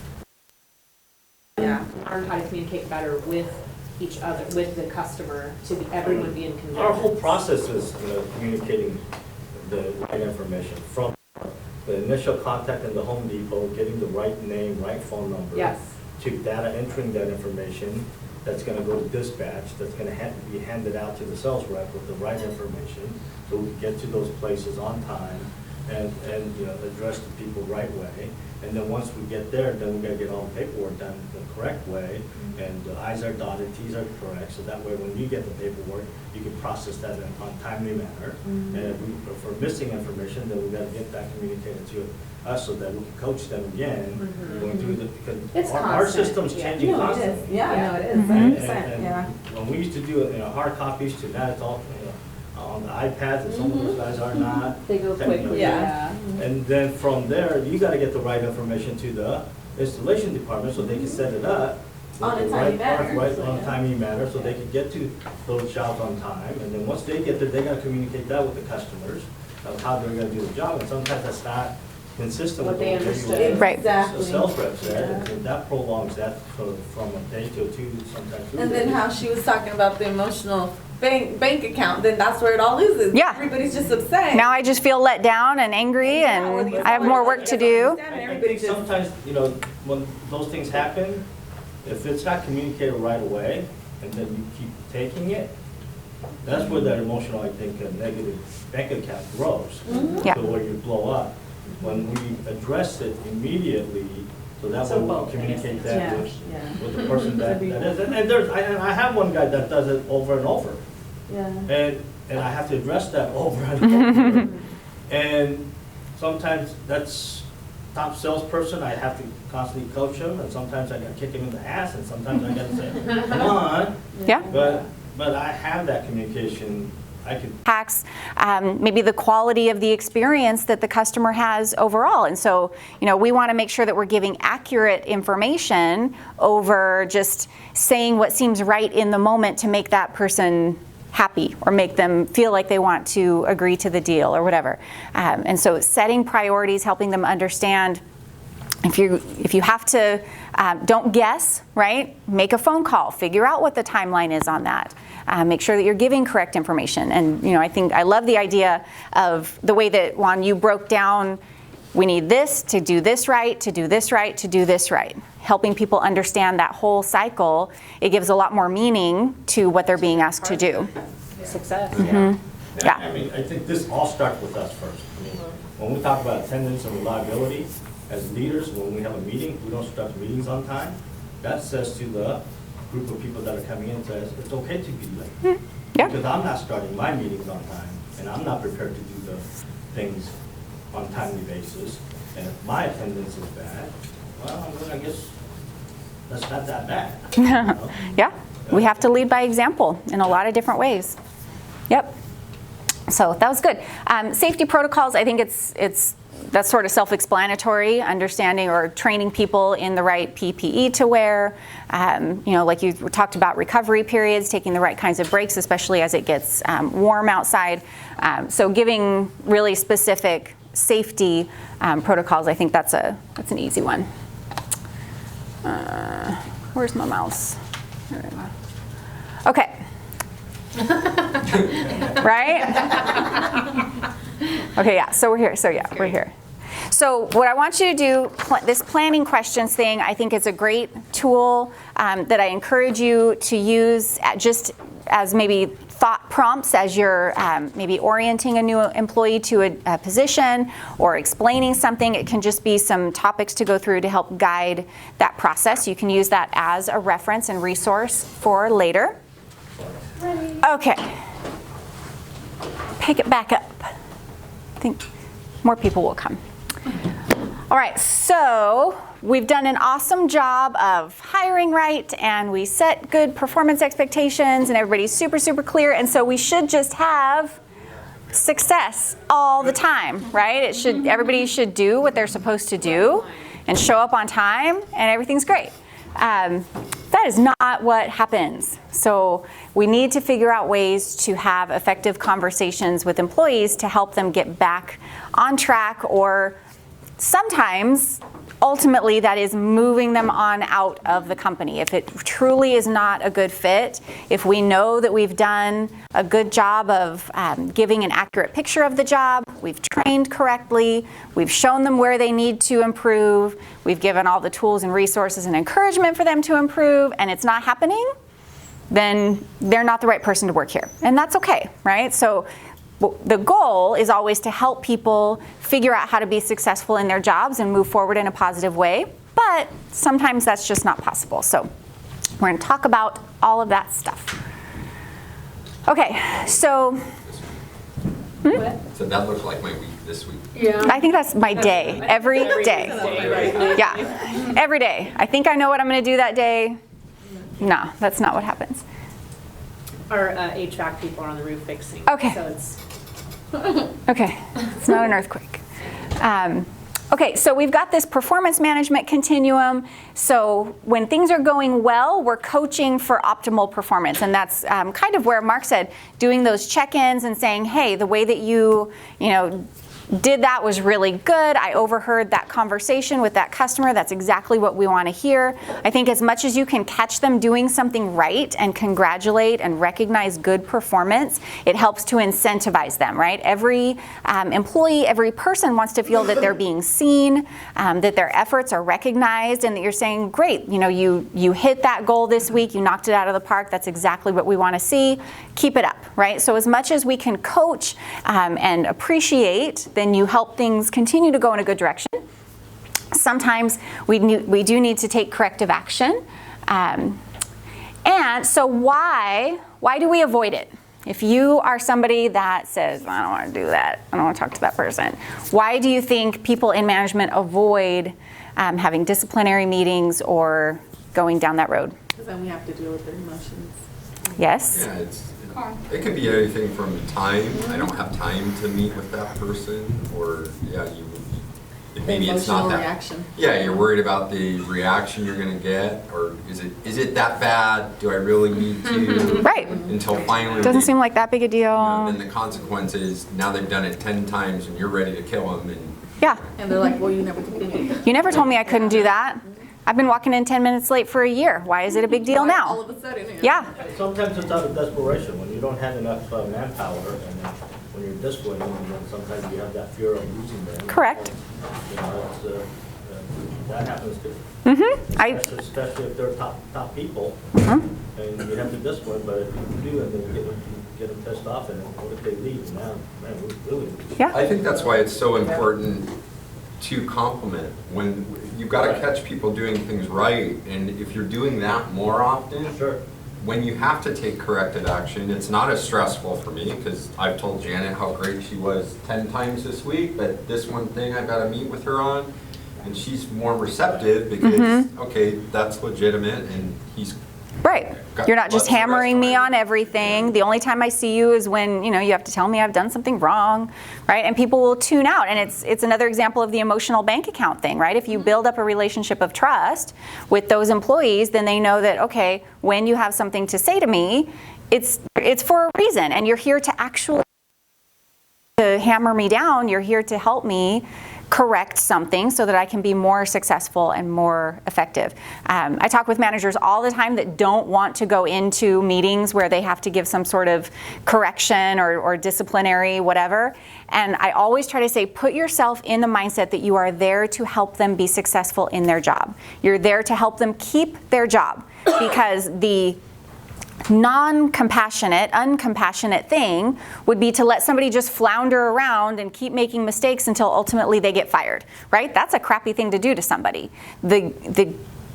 Yeah. learn how to communicate better with each other, with the customer, to everyone be in convenience. Our whole process is, communicating the right information from the initial contact in the Home Depot, getting the right name, right phone number. Yes. To data entering that information, that's gonna go to dispatch, that's gonna be handed out to the sales rep with the right information, so we can get to those places on time and address the people right way. And then once we get there, then we gotta get all the paperwork done the correct way, and the I's are dotted, T's are correct, so that way when you get the paperwork, you can process that in a timely manner. And if we're missing information, then we gotta get that communicated to us so that we can coach them again, going through the, It's because our constant, system's yeah. changing No, it is. constantly. Yeah, no, it is. And- 100%. and Yeah. When we used to do it, hard copies to now it's all, on the iPads, and some of those guys are not. They go quickly, Yeah. And then from there, you gotta get the right information to the installation department so they can set it up. with On a the timely right manner. part, Right, on a timely manner, so they can get to those jobs on time. And then once they get there, they gotta communicate that with the customers of how they're gonna do the job. And sometimes that's not consistent What with they what understood. Right. Exactly. the sales rep said. And that prolongs that from a day to two, sometimes 2 days. And then how she was talking about the emotional bank account, then that's where it all loses. Yeah. Everybody's just upset. Now I just feel let down and angry, Yeah, or and the I have more work to do. installer- I Everybody think just- sometimes, when those things happen, if it's not communicated right away, and then you keep taking it, that's where that emotional, I think, negative bank account grows. Yeah. To where you blow up. When we address it immediately, so that way we can communicate that with the person that is. And there's, I have one guy that does it over and over. Yeah. And I have to address that over and over. And sometimes that's top salesperson, I have to constantly coach him, and sometimes I gotta kick him in the ass, and sometimes I gotta say, come on. Yeah. But I have that communication, I could. Impacts maybe the quality of the experience that the customer has overall. And so, we want to make sure that we're giving accurate information over just saying what seems right in the moment to make that person happy or make them feel like they want to agree to the deal or whatever. And so setting priorities, helping them understand if you have to, don't guess, right? Make a phone call, figure out what the timeline is on that. Make sure that you're giving correct information. And I think I love the idea of the way that, Juan, you broke down, we need this to do this right, to do this right, to do this right. Helping people understand that whole cycle, it gives a lot more meaning to what they're being asked to do. Success, Yeah. I mean, I think this all starts with us first. I mean, when we talk about attendance and reliability, as leaders, when we have a meeting, we don't start meetings on time. That says to the group of people that are coming in, says it's okay to be late. Yeah. Because I'm not starting my meetings on time, and I'm not prepared to do the things on a timely basis. And if my attendance is bad, well, I guess that's not that bad. you know? Yeah, we have to lead by example in a lot of different ways. Yep. So that was good. Safety protocols, I think that's sort of self-explanatory, understanding or training people in the right PPE to wear. Like you talked about recovery periods, taking the right kinds of breaks, especially as it gets warm outside. So giving really specific safety protocols, I think that's an easy one. Where's my mouse? There we go. Okay. Right? Okay, yeah, so we're here. We're here. So what I want you to do, this planning questions thing, I think is a great tool that I encourage you to use just as maybe thought prompts as you're maybe orienting a new employee to a position or explaining something. It can just be some topics to go through to help guide that process. You can use that as a reference and resource for later. Okay. Pick it back up. I think more people will come. All right, so we've done an awesome job of hiring right, and we set good performance expectations, and everybody's super, super clear, and so we should just have success all the time, right? Everybody should do what they're supposed to do and show up on time, and everything's great. That is not what happens. So we need to figure out ways to have effective conversations with employees to help them get back on track, or sometimes ultimately that is moving them on out of the company. If it truly is not a good fit, if we know that we've done a good job of giving an accurate picture of the job, we've trained correctly, we've shown them where they need to improve, we've given all the tools and resources and encouragement for them to improve, and it's not happening, then they're not the right person to work here. And that's okay, right? So the goal is always to help people figure out how to be successful in their jobs and move forward in a positive way, but sometimes that's just not possible. So we're going to talk about all of that stuff. Okay, so So that looks like my week this week. Yeah. I think that's my day, every day. Yeah, every day. I think I know what I'm going to do that day. No, that's not what happens. Our HVAC people are on the roof fixing. Okay. So it's Okay, it's not an earthquake. Okay, so we've got this performance management continuum. So when things are going well, we're coaching for optimal performance. And that's kind of where Mark said, doing those check-ins and saying, hey, the way that you did that was really good. I overheard that conversation with that customer. That's exactly what we want to hear. I think as much as you can catch them doing something right and congratulate and recognize good performance, it helps to incentivize them, right? Every employee, every person wants to feel that they're being seen, that their efforts are recognized, and that you're saying, great, you hit that goal this week, you knocked it out of the park, that's exactly what we want to see. Keep it up, right? So as much as we can coach and appreciate, then you help things continue to go in a good direction. Sometimes we do need to take corrective action. And so why do we avoid it? If you are somebody that says, I don't want to do that, I don't want to talk to that person, why do you think people in management avoid having disciplinary meetings or going down that road? Because then we have to deal with their emotions. Yes? Yeah, it could be anything from time, I don't have time to meet with that person, or maybe it's not that. Reaction. Yeah, you're worried about the reaction you're gonna get, or is it that bad? Do I really need to? Right. Until finally. Doesn't seem like that big a deal. Then the consequence is now they've done it 10 times and you're ready to kill them. Yeah. And they're like, well, you never told me. You never told me I couldn't do that. I've been walking in 10 minutes late for a year. Why is it a big deal now? All of a sudden. Yeah. Sometimes it's out of desperation, when you don't have enough manpower, and then when you're disciplining, and then sometimes you have that fear of losing them. Correct. That happens too. Mm-hmm. Especially if they're top people, Mm-hmm. and you have to discipline, but if you do, and then you get them pissed off, and what if they leave, and now, man, we really. Yeah. I think that's why it's so important to compliment. When you've got to catch people doing things right, and if you're doing that more often, Sure. when you have to take corrective action, it's not as stressful for me, because I've told Janet how great she was 10 times this week, but this one thing I've got to meet with her on, and she's more receptive because, okay, that's legitimate, and he's Right. You're not just What's the hammering me rest on everything. The only time I see you is when, you have to tell me I've done something wrong, right? And people will tune out. And it's another example of the emotional bank account thing, right? If you build up a relationship of trust with those employees, then they know that, okay, when you have something to say to me, it's for a reason. And you're here to actually hammer me down. You're here to help me correct something so that I can be more successful and more effective. I talk with managers all the time that don't want to go into meetings where they have to give some sort of correction or disciplinary whatever. And I always try to say, put yourself in the mindset that you are there to help them be successful in their job. You're there to help them keep their job, because the uncompassionate thing would be to let somebody just flounder around and keep making mistakes until ultimately they get fired, right? That's a crappy thing to do to somebody. The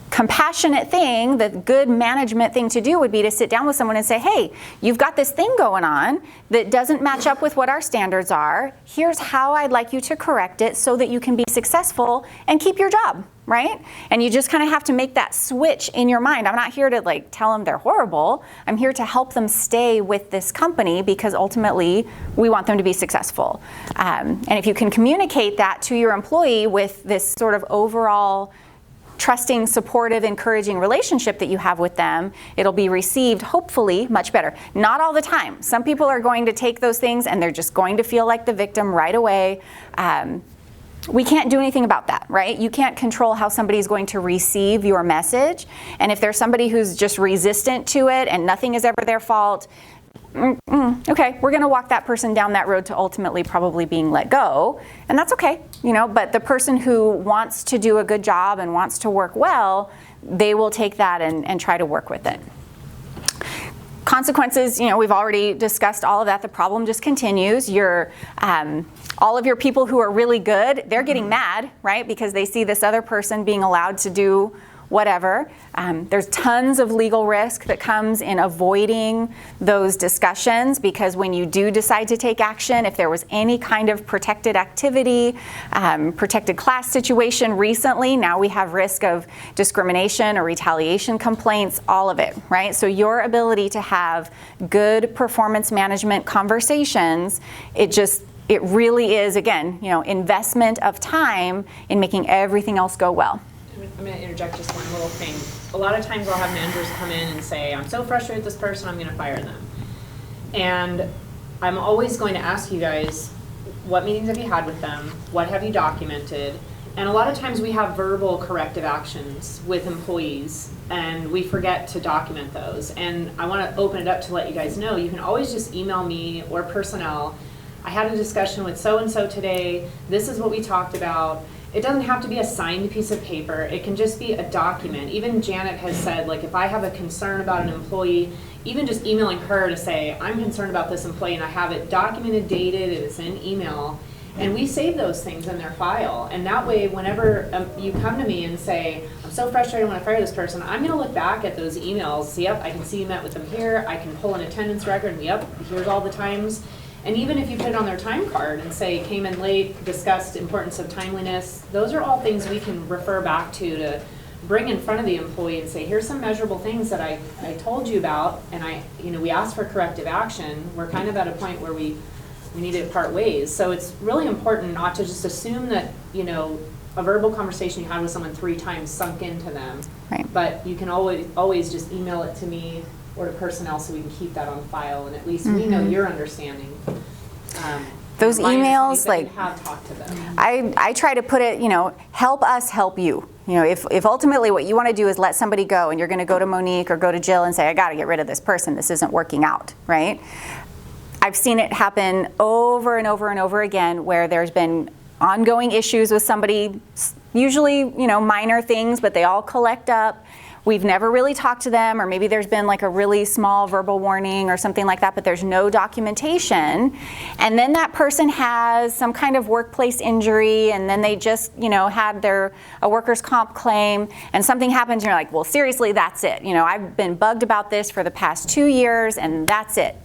compassionate thing, the good management thing to do would be to sit down with someone and say, hey, you've got this thing going on that doesn't match up with what our standards are. Here's how I'd like you to correct it so that you can be successful and keep your job, right? And you just kind of have to make that switch in your mind. I'm not here to tell them they're horrible. I'm here to help them stay with this company because ultimately we want them to be successful. And if you can communicate that to your employee with this sort of overall trusting, supportive, encouraging relationship that you have with them, it'll be received, hopefully, much better. Not all the time. Some people are going to take those things and they're just going to feel like the victim right away. We can't do anything about that, right? You can't control how somebody's going to receive your message. And if there's somebody who's just resistant to it and nothing is ever their fault, okay, we're going to walk that person down that road to ultimately probably being let go. And that's okay, you know, but the person who wants to do a good job and wants to work well, they will take that and try to work with it. Consequences, you know, we've already discussed all of that. The problem just continues. All of your people who are really good, they're getting mad, right? Because they see this other person being allowed to do whatever. There's tons of legal risk that comes in avoiding those discussions, because when you do decide to take action, if there was any kind of protected activity, protected class situation recently, now we have risk of discrimination or retaliation complaints, all of it, right? So your ability to have good performance management conversations, it really is, again, you know, investment of time in making everything else go well. I'm going to interject just one little thing. A lot of times I'll have managers come in and say, I'm so frustrated with this person, I'm going to fire them. And I'm always going to ask you guys, what meetings have you had with them? What have you documented? And a lot of times we have verbal corrective actions with employees and we forget to document those. And I want to open it up to let you guys know, you can always just email me or personnel. I had a discussion with so-and-so today. This is what we talked about. It doesn't have to be a signed piece of paper. It can just be a document. Even Janet has said, like, if I have a concern about an employee, even just emailing her to say, I'm concerned about this employee, and I have it documented, dated, it's in email, and we save those things in their file. And that way, whenever you come to me and say, I'm so frustrated when I fire this person, I'm going to look back at those emails, see, yep, I can see you met with them here, I can pull an attendance record, and yep, here's all the times. And even if you put it on their time card and say, came in late, discussed importance of timeliness, those are all things we can refer back to bring in front of the employee and say, here's some measurable things that I told you about, and we asked for corrective action. We're kind of at a point where we need to part ways. So it's really important not to just assume that, you know, a verbal conversation you had with someone 3 times sunk into them. Right. But you can always just email it to me or to personnel so we can keep that on file, and at least we know your understanding. Those emails, like, you have talked to them. I try to put it, you know, help us help you. You know, if ultimately what you want to do is let somebody go, and you're going to go to Monique or go to Jill and say, I got to get rid of this person, this isn't working out, right? I've seen it happen over and over and over again where there's been ongoing issues with somebody, usually, you know, minor things, but they all collect up. We've never really talked to them, or maybe there's been like a really small verbal warning or something like that, but there's no documentation. And then that person has some kind of workplace injury, and then they just, you know, had a workers' comp claim, and something happens, and you're like, well, seriously, that's it. You know, I've been bugged about this for the past 2 years, and that's it.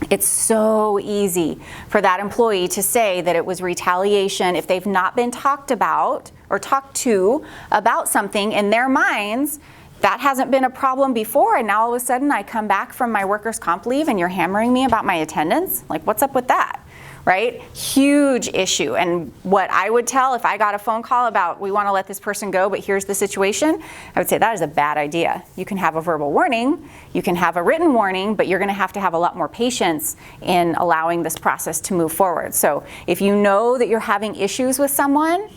It's so easy for that employee to say that it was retaliation if they've not been talked about or talked to about something in their minds. That hasn't been a problem before, and now all of a sudden I come back from my workers' comp leave and you're hammering me about my attendance? Like, what's up with that, right? Huge issue. And what I would tell if I got a phone call about, we want to let this person go, but here's the situation, I would say that is a bad idea. You can have a verbal warning, you can have a written warning, but you're going to have a lot more patience in allowing this process to move forward. So if you know that you're having issues with someone,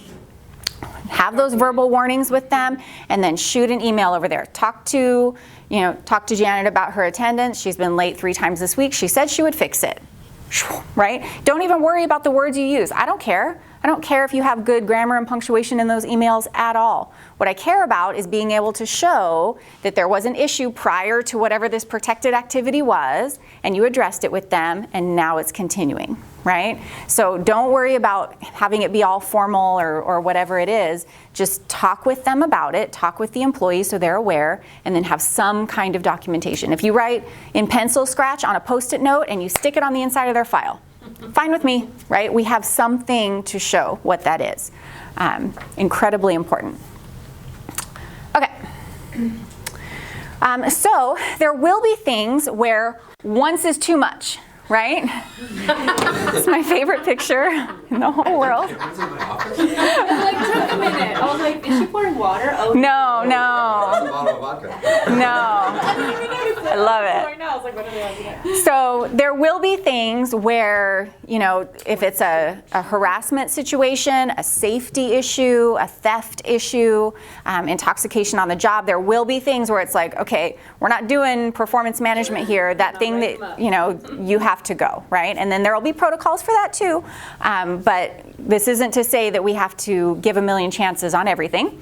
have those verbal warnings with them, and then shoot an email over there. Talk to Janet about her attendance. She's been late 3 times this week. She said she would fix it. Right? Don't even worry about the words you use. I don't care. I don't care if you have good grammar and punctuation in those emails at all. What I care about is being able to show that there was an issue prior to whatever this protected activity was, and you addressed it with them, and now it's continuing, right? So don't worry about having it be all formal or whatever it is. Just talk with them about it, talk with the employees so they're aware, and then have some kind of documentation. If you write in pencil scratch on a Post-it note and you stick it on the inside of their file, fine with me, right? We have something to show what that is. Incredibly important. Okay. So there will be things where once is too much, right? It's my favorite picture in the whole world. It took a minute. I was like, is she pouring water? Oh, No, no, A bottle of vodka. no. I love it. I was like, what are they doing? So there will be things where, if it's a harassment situation, a safety issue, a theft issue, intoxication on the job, there will be things where it's like, okay, we're not doing performance management here. That thing that, you have to go, right? And then there will be protocols for that too. But this isn't to say that we have to give a million chances on everything.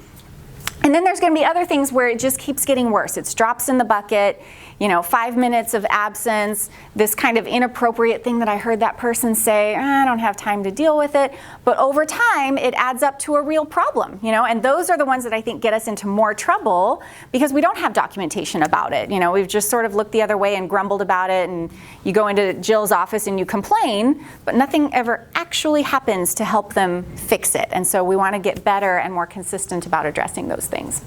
And then there's going to be other things where it just keeps getting worse. It's drops in the bucket, 5 minutes of absence, this kind of inappropriate thing that I heard that person say, I don't have time to deal with it. But over time, it adds up to a real problem, and those are the ones that I think get us into more trouble because we don't have documentation about it. We've just sort of looked the other way and grumbled about it, and you go into Jill's office and you complain, but nothing ever actually happens to help them fix it. And so we want to get better and more consistent about addressing those things.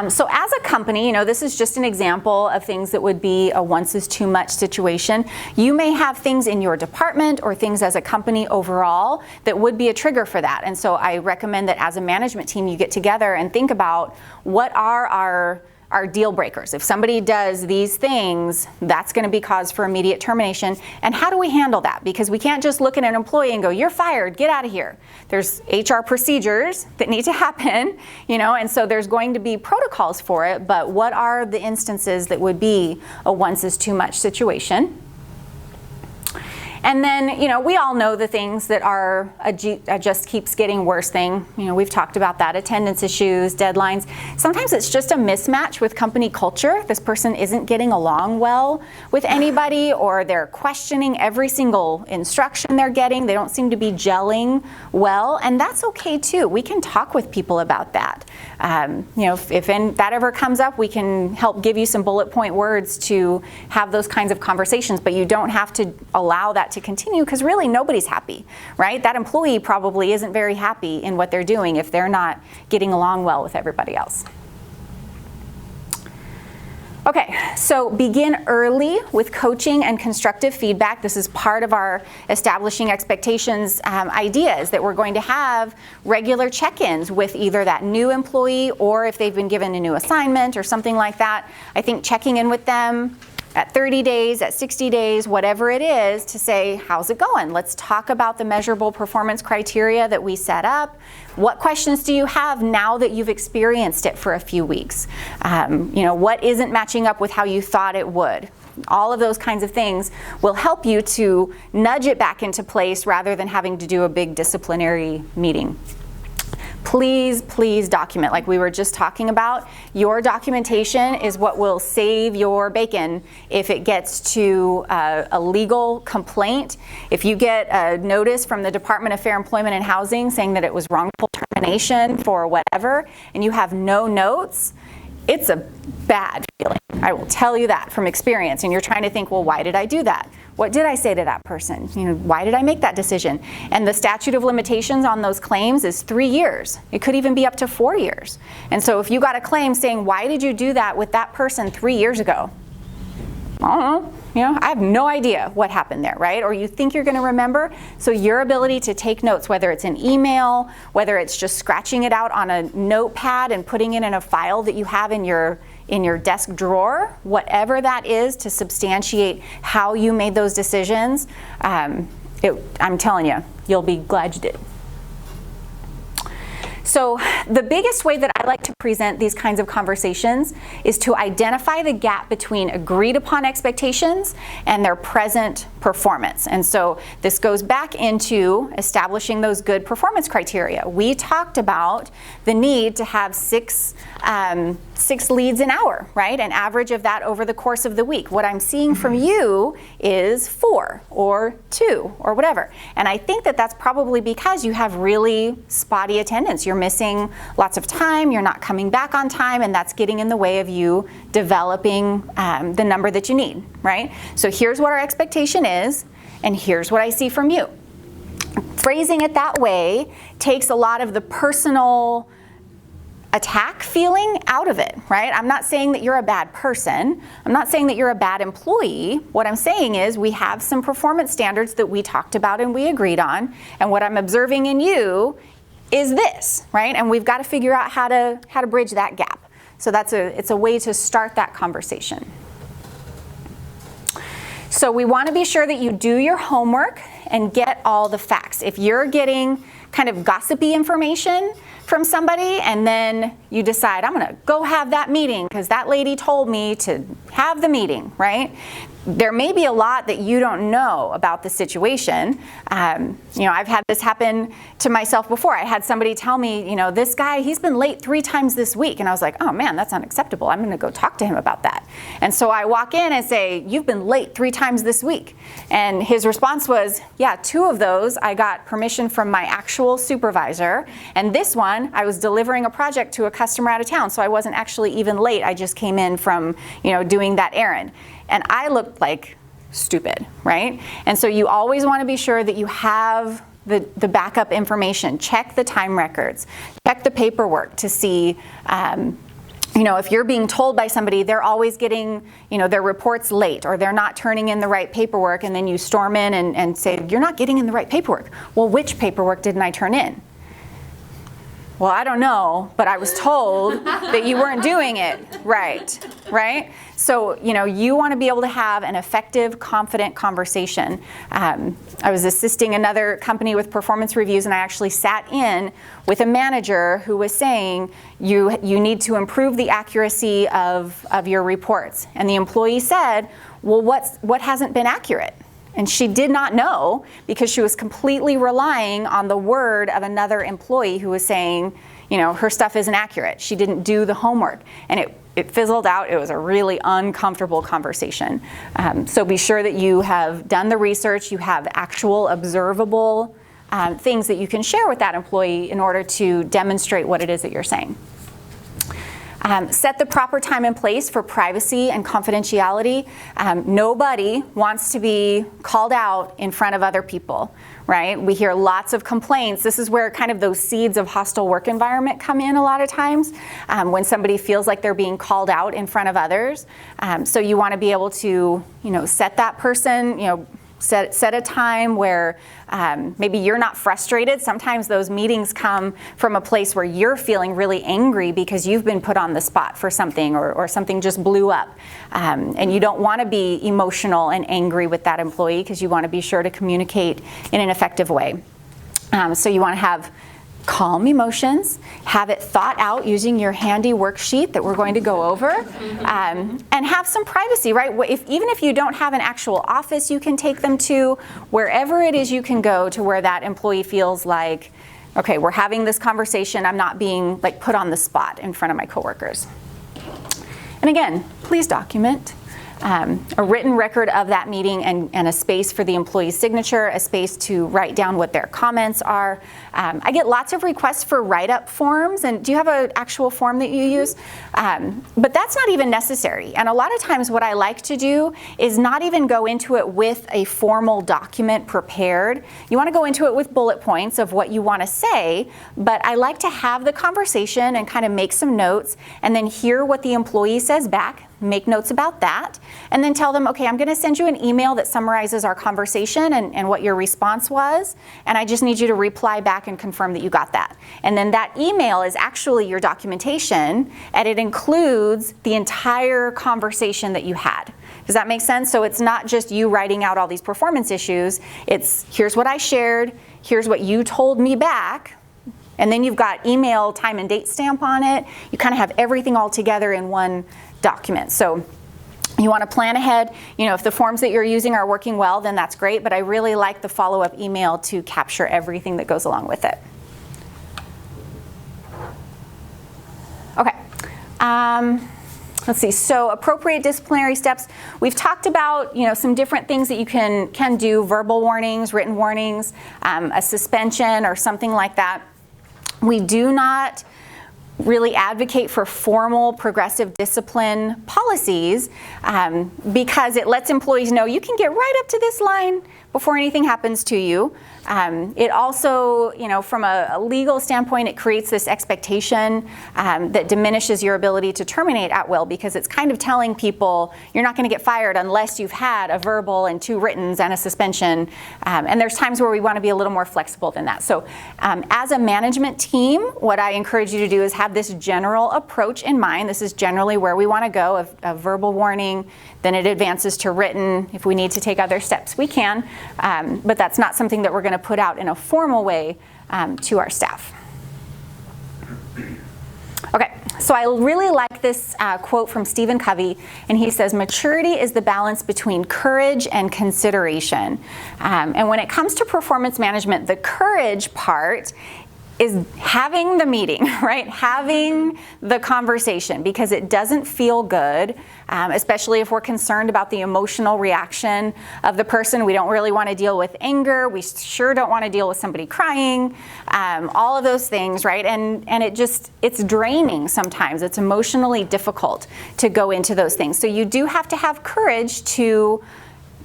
So as a company, this is just an example of things that would be a once is too much situation. You may have things in your department or things as a company overall that would be a trigger for that. And so I recommend that as a management team, you get together and think about what are our deal breakers. If somebody does these things, that's going to be cause for immediate termination. And how do we handle that? Because we can't just look at an employee and go, you're fired, get out of here. There's HR procedures that need to happen, and so there's going to be protocols for it, but what are the instances that would be a once is too much situation? And then, we all know the things that are a just keeps getting worse thing. We've talked about that, attendance issues, deadlines. Sometimes it's just a mismatch with company culture. This person isn't getting along well with anybody, or they're questioning every single instruction they're getting. They don't seem to be gelling well, and that's okay too. We can talk with people about that. If that ever comes up, we can help give you some bullet point words to have those kinds of conversations, but you don't have to allow that to continue because really nobody's happy, right? That employee probably isn't very happy in what they're doing if they're not getting along well with everybody else. Okay, so begin early with coaching and constructive feedback. This is part of our establishing expectations ideas, that we're going to have regular check-ins with either that new employee or if they've been given a new assignment or something like that. I think checking in with them at 30 days, at 60 days, whatever it is, to say, how's it going? Let's talk about the measurable performance criteria that we set up. What questions do you have now that you've experienced it for a few weeks? What isn't matching up with how you thought it would? All of those kinds of things will help you to nudge it back into place rather than having to do a big disciplinary meeting. Please, please document. Like we were just talking about, your documentation is what will save your bacon if it gets to a legal complaint. If you get a notice from the Department of Fair Employment and Housing saying that it was wrongful termination for whatever, and you have no notes, it's a bad feeling. I will tell you that from experience. And you're trying to think, well, why did I do that? What did I say to that person? Why did I make that decision? And the statute of limitations on those claims is 3 years. It could even be up to 4 years. And so if you got a claim saying, why did you do that with that person 3 years ago? I don't know. I have no idea what happened there, right? Or you think you're going to remember. So your ability to take notes, whether it's an email, whether it's just scratching it out on a notepad and putting it in a file that you have in your desk drawer, whatever that is, to substantiate how you made those decisions, I'm telling you, you'll be glad you did. So the biggest way that I like to present these kinds of conversations is to identify the gap between agreed upon expectations and their present performance. And so this goes back into establishing those good performance criteria. We talked about the need to have six leads an hour, right? An average of that over the course of the week. What I'm seeing from you is 4 or 2 or whatever. And I think that that's probably because you have really spotty attendance. You're missing lots of time, you're not coming back on time, and that's getting in the way of you developing the number that you need, right? So here's what our expectation is, and here's what I see from you. Phrasing it that way takes a lot of the personal attack feeling out of it, right? I'm not saying that you're a bad person. I'm not saying that you're a bad employee. What I'm saying is we have some performance standards that we talked about and we agreed on, and what I'm observing in you is this, right? And we've got to figure out how to bridge that gap. So it's a way to start that conversation. So we want to be sure that you do your homework and get all the facts. If you're getting kind of gossipy information from somebody and then you decide, I'm going to go have that meeting because that lady told me to have the meeting, right? There may be a lot that you don't know about the situation. I've had this happen to myself before. I had somebody tell me, this guy, he's been late 3 times this week. And I was like, oh man, that's unacceptable. I'm going to go talk to him about that. And so I walk in and say, you've been late 3 times this week. And his response was, yeah, 2 of those I got permission from my actual supervisor. And this one, I was delivering a project to a customer out of town. So I wasn't actually even late. I just came in from, doing that errand. And I looked like stupid, right? And so you always want to be sure that you have the backup information. Check the time records. Check the paperwork to see, if you're being told by somebody they're always getting, their reports late or they're not turning in the right paperwork, and then you storm in and say, you're not getting in the right paperwork. Well, which paperwork didn't I turn in? Well, I don't know, but I was told that you weren't doing it right? So, you want to be able to have an effective, confident conversation. I was assisting another company with performance reviews, and I actually sat in with a manager who was saying, you need to improve the accuracy of your reports. And the employee said, well, what hasn't been accurate? And she did not know because she was completely relying on the word of another employee who was saying, her stuff isn't accurate. She didn't do the homework. And it fizzled out. It was a really uncomfortable conversation. So be sure that you have done the research, you have actual observable things that you can share with that employee in order to demonstrate what it is that you're saying. Set the proper time and place for privacy and confidentiality. Nobody wants to be called out in front of other people, right? We hear lots of complaints. This is where kind of those seeds of hostile work environment come in a lot of times, when somebody feels like they're being called out in front of others. So you want to be able to, set that person, set a time where maybe you're not frustrated. Sometimes those meetings come from a place where you're feeling really angry because you've been put on the spot for something or something just blew up. And you don't want to be emotional and angry with that employee because you want to be sure to communicate in an effective way. So you want to have calm emotions, have it thought out using your handy worksheet that we're going to go over, and have some privacy, right? Even if you don't have an actual office you can take them to, wherever it is you can go to where that employee feels like, okay, we're having this conversation, I'm not being put on the spot in front of my coworkers. And again, please document. A written record of that meeting and a space for the employee's signature, a space to write down what their comments are. I get lots of requests for write-up forms, and do you have an actual form that you use? But that's not even necessary. And a lot of times what I like to do is not even go into it with a formal document prepared. You want to go into it with bullet points of what you want to say, but I like to have the conversation and kind of make some notes and then hear what the employee says back, make notes about that, and then tell them, okay, I'm going to send you an email that summarizes our conversation and what your response was, and I just need you to reply back and confirm that you got that. And then that email is actually your documentation, and it includes the entire conversation that you had. Does that make sense? So it's not just you writing out all these performance issues, it's here's what I shared, here's what you told me back, and then you've got email, time and date stamp on it. You kind of have everything all together in one document. So you want to plan ahead. If the forms that you're using are working well, then that's great, but I really like the follow-up email to capture everything that goes along with it. Okay. Let's see, so appropriate disciplinary steps. We've talked about, some different things that you can do, verbal warnings, written warnings, a suspension or something like that. We do not really advocate for formal progressive discipline policies because it lets employees know you can get right up to this line before anything happens to you. It also, from a legal standpoint, it creates this expectation that diminishes your ability to terminate at will, because it's kind of telling people you're not going to get fired unless you've had a verbal and 2 writtens and a suspension. And there's times where we want to be a little more flexible than that. So as a management team, what I encourage you to do is have this general approach in mind. This is generally where we want to go, a verbal warning, then it advances to written. If we need to take other steps, we can, but that's not something that we're going to put out in a formal way to our staff. Okay, so I really like this quote from Stephen Covey, and he says, maturity is the balance between courage and consideration. And when it comes to performance management, the courage part is having the meeting, right? Having the conversation, because it doesn't feel good, especially if we're concerned about the emotional reaction of the person. We don't really want to deal with anger. We sure don't want to deal with somebody crying, all of those things, right? And it's draining sometimes. It's emotionally difficult to go into those things. So you do have to have courage to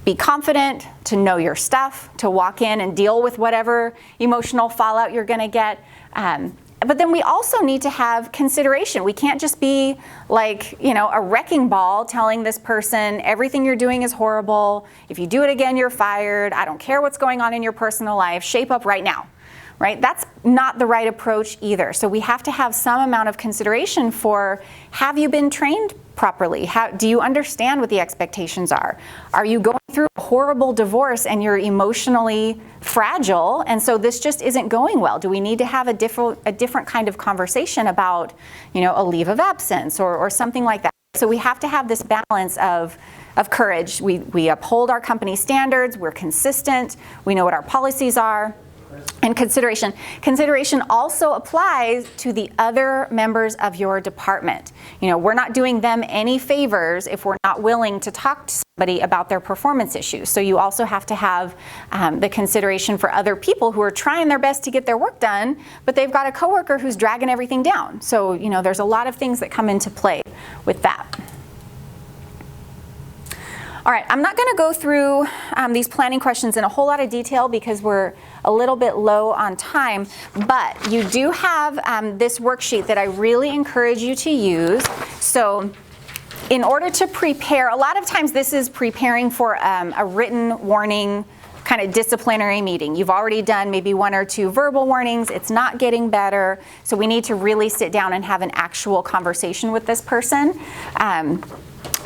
be confident, to know your stuff, to walk in and deal with whatever emotional fallout you're going to get. But then we also need to have consideration. We can't just be like, a wrecking ball telling this person everything you're doing is horrible. If you do it again, you're fired. I don't care what's going on in your personal life. Shape up right now. Right? That's not the right approach either. So we have to have some amount of consideration for, have you been trained properly? Do you understand what the expectations are? Are you going through a horrible divorce and you're emotionally fragile, and so this just isn't going well? Do we need to have a different kind of conversation about, a leave of absence or something like that? So we have to have this balance of courage. We uphold our company standards, we're consistent, we know what our policies are. And consideration. Consideration also applies to the other members of your department. We're not doing them any favors if we're not willing to talk to somebody about their performance issues. So you also have to have the consideration for other people who are trying their best to get their work done, but they've got a coworker who's dragging everything down. So, there's a lot of things that come into play with that. All right, I'm not going to go through these planning questions in a whole lot of detail because we're a little bit low on time, but you do have this worksheet that I really encourage you to use. So in order to prepare, a lot of times this is preparing for a written warning kind of disciplinary meeting. You've already done maybe 1 or 2 verbal warnings. It's not getting better. So we need to really sit down and have an actual conversation with this person.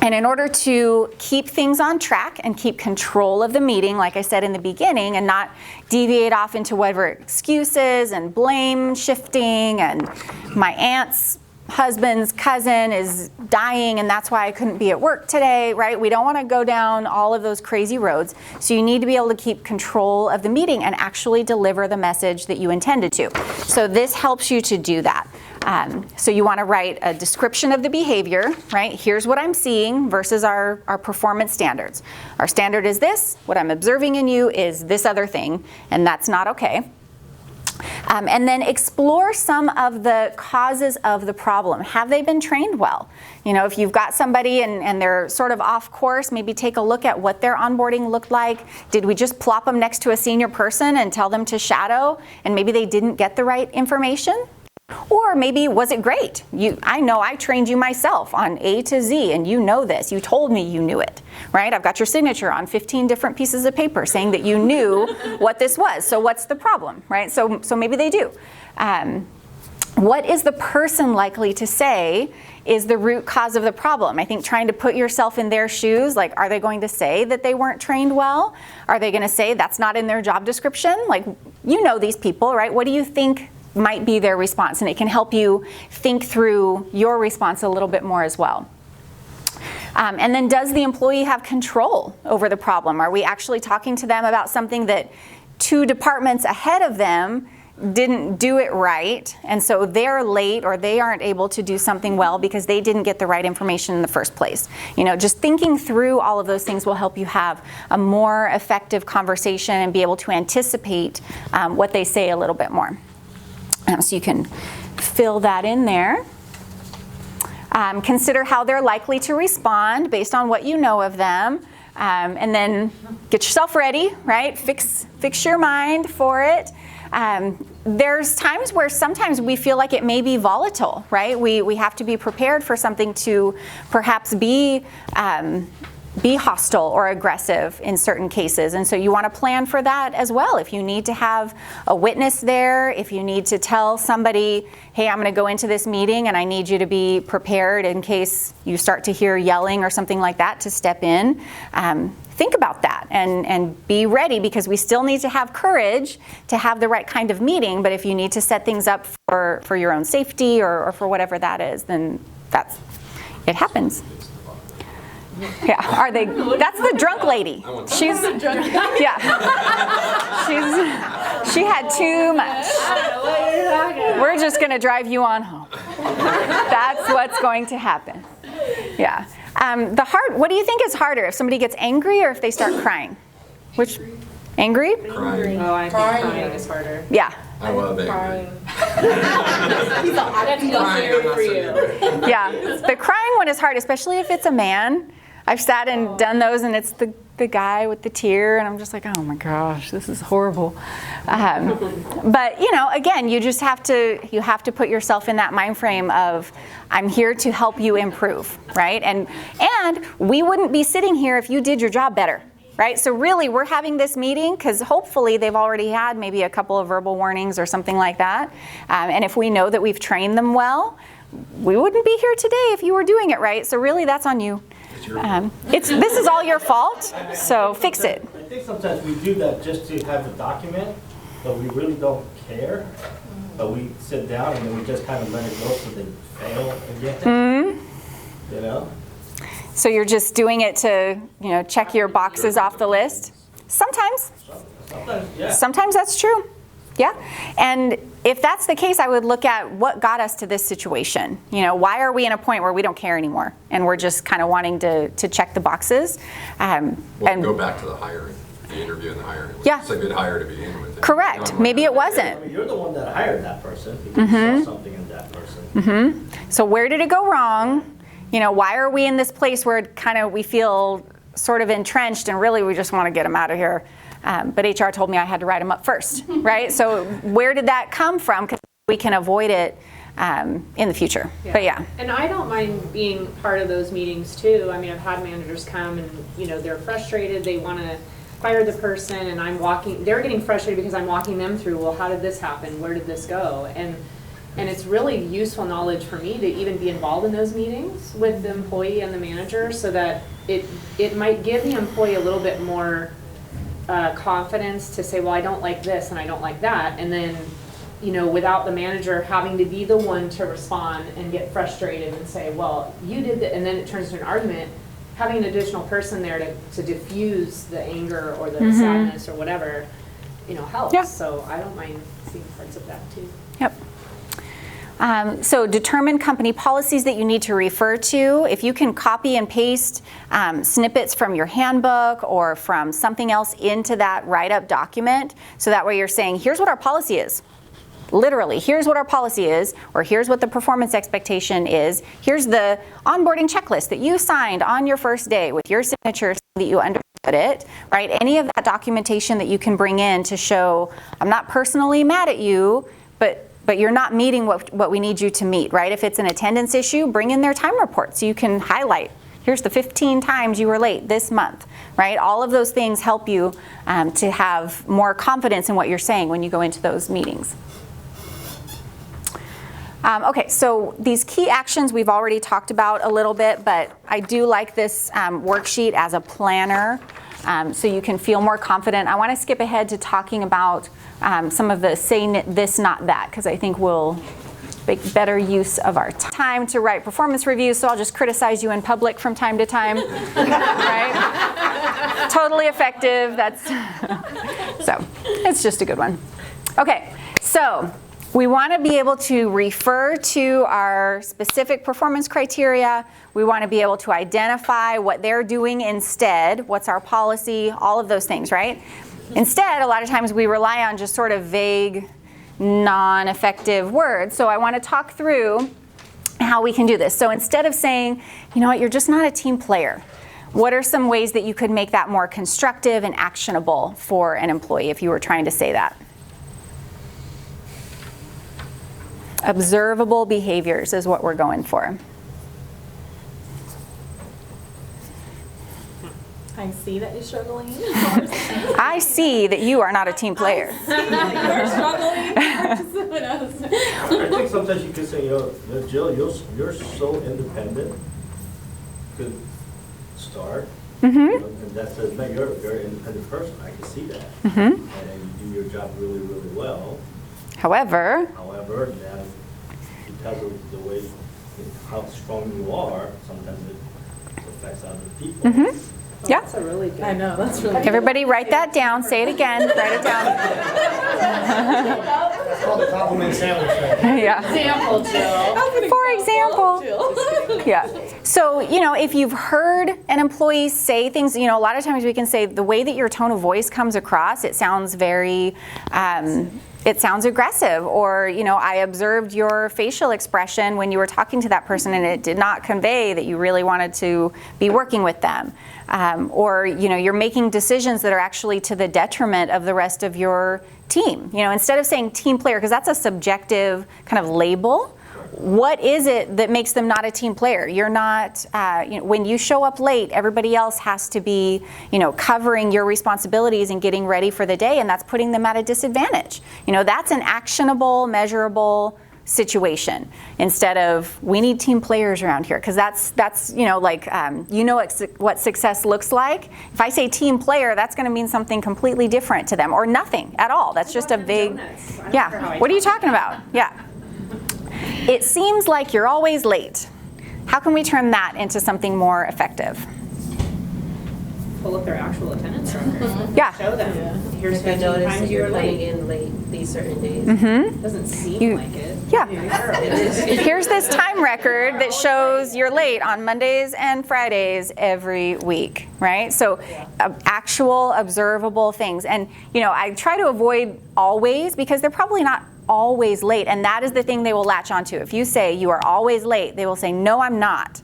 And in order to keep things on track and keep control of the meeting, like I said in the beginning, and not deviate off into whatever excuses and blame shifting and my aunt's husband's cousin is dying and that's why I couldn't be at work today, right? We don't want to go down all of those crazy roads. So you need to be able to keep control of the meeting and actually deliver the message that you intended to. So this helps you to do that. So you want to write a description of the behavior, right? Here's what I'm seeing versus our performance standards. Our standard is this. What I'm observing in you is this other thing, and that's not okay. And then explore some of the causes of the problem. Have they been trained well? If you've got somebody and they're sort of off course, maybe take a look at what their onboarding looked like. Did we just plop them next to a senior person and tell them to shadow, and maybe they didn't get the right information? Or maybe, was it great? I know I trained you myself on A to Z, and you know this. You told me you knew it, right? I've got your signature on 15 different pieces of paper saying that you knew what this was. So what's the problem, right? So maybe they do. What is the person likely to say is the root cause of the problem? I think trying to put yourself in their shoes, like, are they going to say that they weren't trained well? Are they going to say that's not in their job description? Like, these people, right? What do you think might be their response? And it can help you think through your response a little bit more as well. And then, does the employee have control over the problem? Are we actually talking to them about something that 2 departments ahead of them didn't do it right, and so they're late or they aren't able to do something well because they didn't get the right information in the first place? Just thinking through all of those things will help you have a more effective conversation and be able to anticipate what they say a little bit more. So you can fill that in there. Consider how they're likely to respond based on what you know of them. and then get yourself ready, right? Fix your mind for it. There's times where sometimes we feel like it may be volatile, right? We have to be prepared for something to perhaps be hostile or aggressive in certain cases. And so you want to plan for that as well. If you need to have a witness there, if you need to tell somebody, hey, I'm going to go into this meeting and I need you to be prepared in case you start to hear yelling or something like that, to step in. Think about that and be ready, because we still need to have courage to have the right kind of meeting. But if you need to set things up for your own safety or for whatever that is, then it happens. Yeah, are they? That's the drunk lady. She's yeah. She had too much. We're just gonna drive you on home. That's what's going to happen. Yeah. What do you think is harder, if somebody gets angry or if they start crying? Which? Angry? Crying. Oh, I think crying is harder. Yeah. I love angry. That's easier for you. Yeah. The crying one is hard, especially if it's a man. I've sat and done those, and it's the guy with the tear, and I'm just like, oh my gosh, this is horrible. But again, you just have to put yourself in that mind frame of, I'm here to help you improve, right? And we wouldn't be sitting here if you did your job better, right? So really, we're having this meeting because hopefully they've already had maybe a couple of verbal warnings or something like that. And if we know that we've trained them well, we wouldn't be here today if you were doing it right. So really, that's on you. This is all your fault, so fix it. I think sometimes we do that just to have a document, but we really don't care. But we sit down and then we just kind of let it go so they fail again. So you're just doing it to, check your boxes off the list? Sometimes. Sometimes that's true. Yeah. And if that's the case, I would look at what got us to this situation. Why are we in a point where we don't care anymore and we're just kind of wanting to check the boxes? And go back to the hiring, the interview and the hiring. Yeah. It's a good hire to begin with. Correct. Maybe it wasn't. You're the one that hired that person because you saw something in that person. So where did it go wrong? Why are we in this place where we feel sort of entrenched and really we just want to get them out of here? But HR told me I had to write them up first, right? So where did that come from? Because we can avoid it in the future. Yeah. But yeah. And I don't mind being part of those meetings too. I mean, I've had managers come and, they're frustrated. They want to fire the person and they're getting frustrated because I'm walking them through, well, how did this happen? Where did this go? And it's really useful knowledge for me to even be involved in those meetings with the employee and the manager, so that it might give the employee a little bit more confidence to say, well, I don't like this and I don't like that. And then, without the manager having to be the one to respond and get frustrated and say, well, you did that, and then it turns into an argument, having an additional person there to diffuse the anger or the sadness or whatever, helps. Yeah. So I don't mind seeing parts of that too. Yep. So determine company policies that you need to refer to. If you can copy and paste snippets from your handbook or from something else into that write-up document, so that way you're saying, here's what our policy is. Literally, here's what our policy is, or here's what the performance expectation is. Here's the onboarding checklist that you signed on your first day with your signature saying that you understood it, right? Any of that documentation that you can bring in to show, I'm not personally mad at you, but you're not meeting what we need you to meet, right? If it's an attendance issue, bring in their time report so you can highlight, here's the 15 times you were late this month, right? All of those things help you to have more confidence in what you're saying when you go into those meetings. Okay, so these key actions we've already talked about a little bit, but I do like this worksheet as a planner so you can feel more confident. I want to skip ahead to talking about some of the say this, not that, because I think we'll make better use of our time to write performance reviews, so I'll just criticize you in public from time to time, right? Totally effective, so it's just a good one. Okay, so we want to be able to refer to our specific performance criteria. We want to be able to identify what they're doing instead, what's our policy, all of those things, right? Instead, a lot of times we rely on just sort of vague, non-effective words. So I want to talk through how we can do this. So instead of saying, you know what, you're just not a team player, What are some ways that you could make that more constructive and actionable for an employee if you were trying to say that? Observable behaviors is what we're going for. I see that you're struggling. I see that you are not a team player. I see that you're struggling. I think sometimes you could say, Jill, you're so independent. Good start. And that says, man, you're a very independent person. I can see that. And you do your job really, really well. However, then because of the way, how strong you are, sometimes it affects other people. Yeah. That's a really good. I know, that's really good. Everybody write that down. Say it again. Write it down. That's called a compliment sandwich. Right? Yeah. Example, Jill. For example. Yeah. So, if you've heard an employee say things, a lot of times we can say the way that your tone of voice comes across, it sounds very, it sounds aggressive, or, I observed your facial expression when you were talking to that person and it did not convey that you really wanted to be working with them. Or, you're making decisions that are actually to the detriment of the rest of your team. Instead of saying team player, because that's a subjective kind of label, what is it that makes them not a team player? You're not, when you show up late, everybody else has to be, covering your responsibilities and getting ready for the day, and that's putting them at a disadvantage. That's an actionable, measurable situation instead of we need team players around here, because that's what success looks like. If I say team player, that's going to mean something completely different to them, or nothing at all. That's just a vague. Yeah. What are you talking about? Yeah. It seems like you're always late. How can we turn that into something more effective? Pull up their actual attendance record. Yeah. Show them. Here's If you 15 notice times that you were you're coming late. in late these certain days. Doesn't seem like it. Yeah. Here's this time record that shows you're late on Mondays and Fridays every week, right? So actual observable things. And, I try to avoid always, because they're probably not always late. And that is the thing they will latch onto. If you say you are always late, they will say, no, I'm not.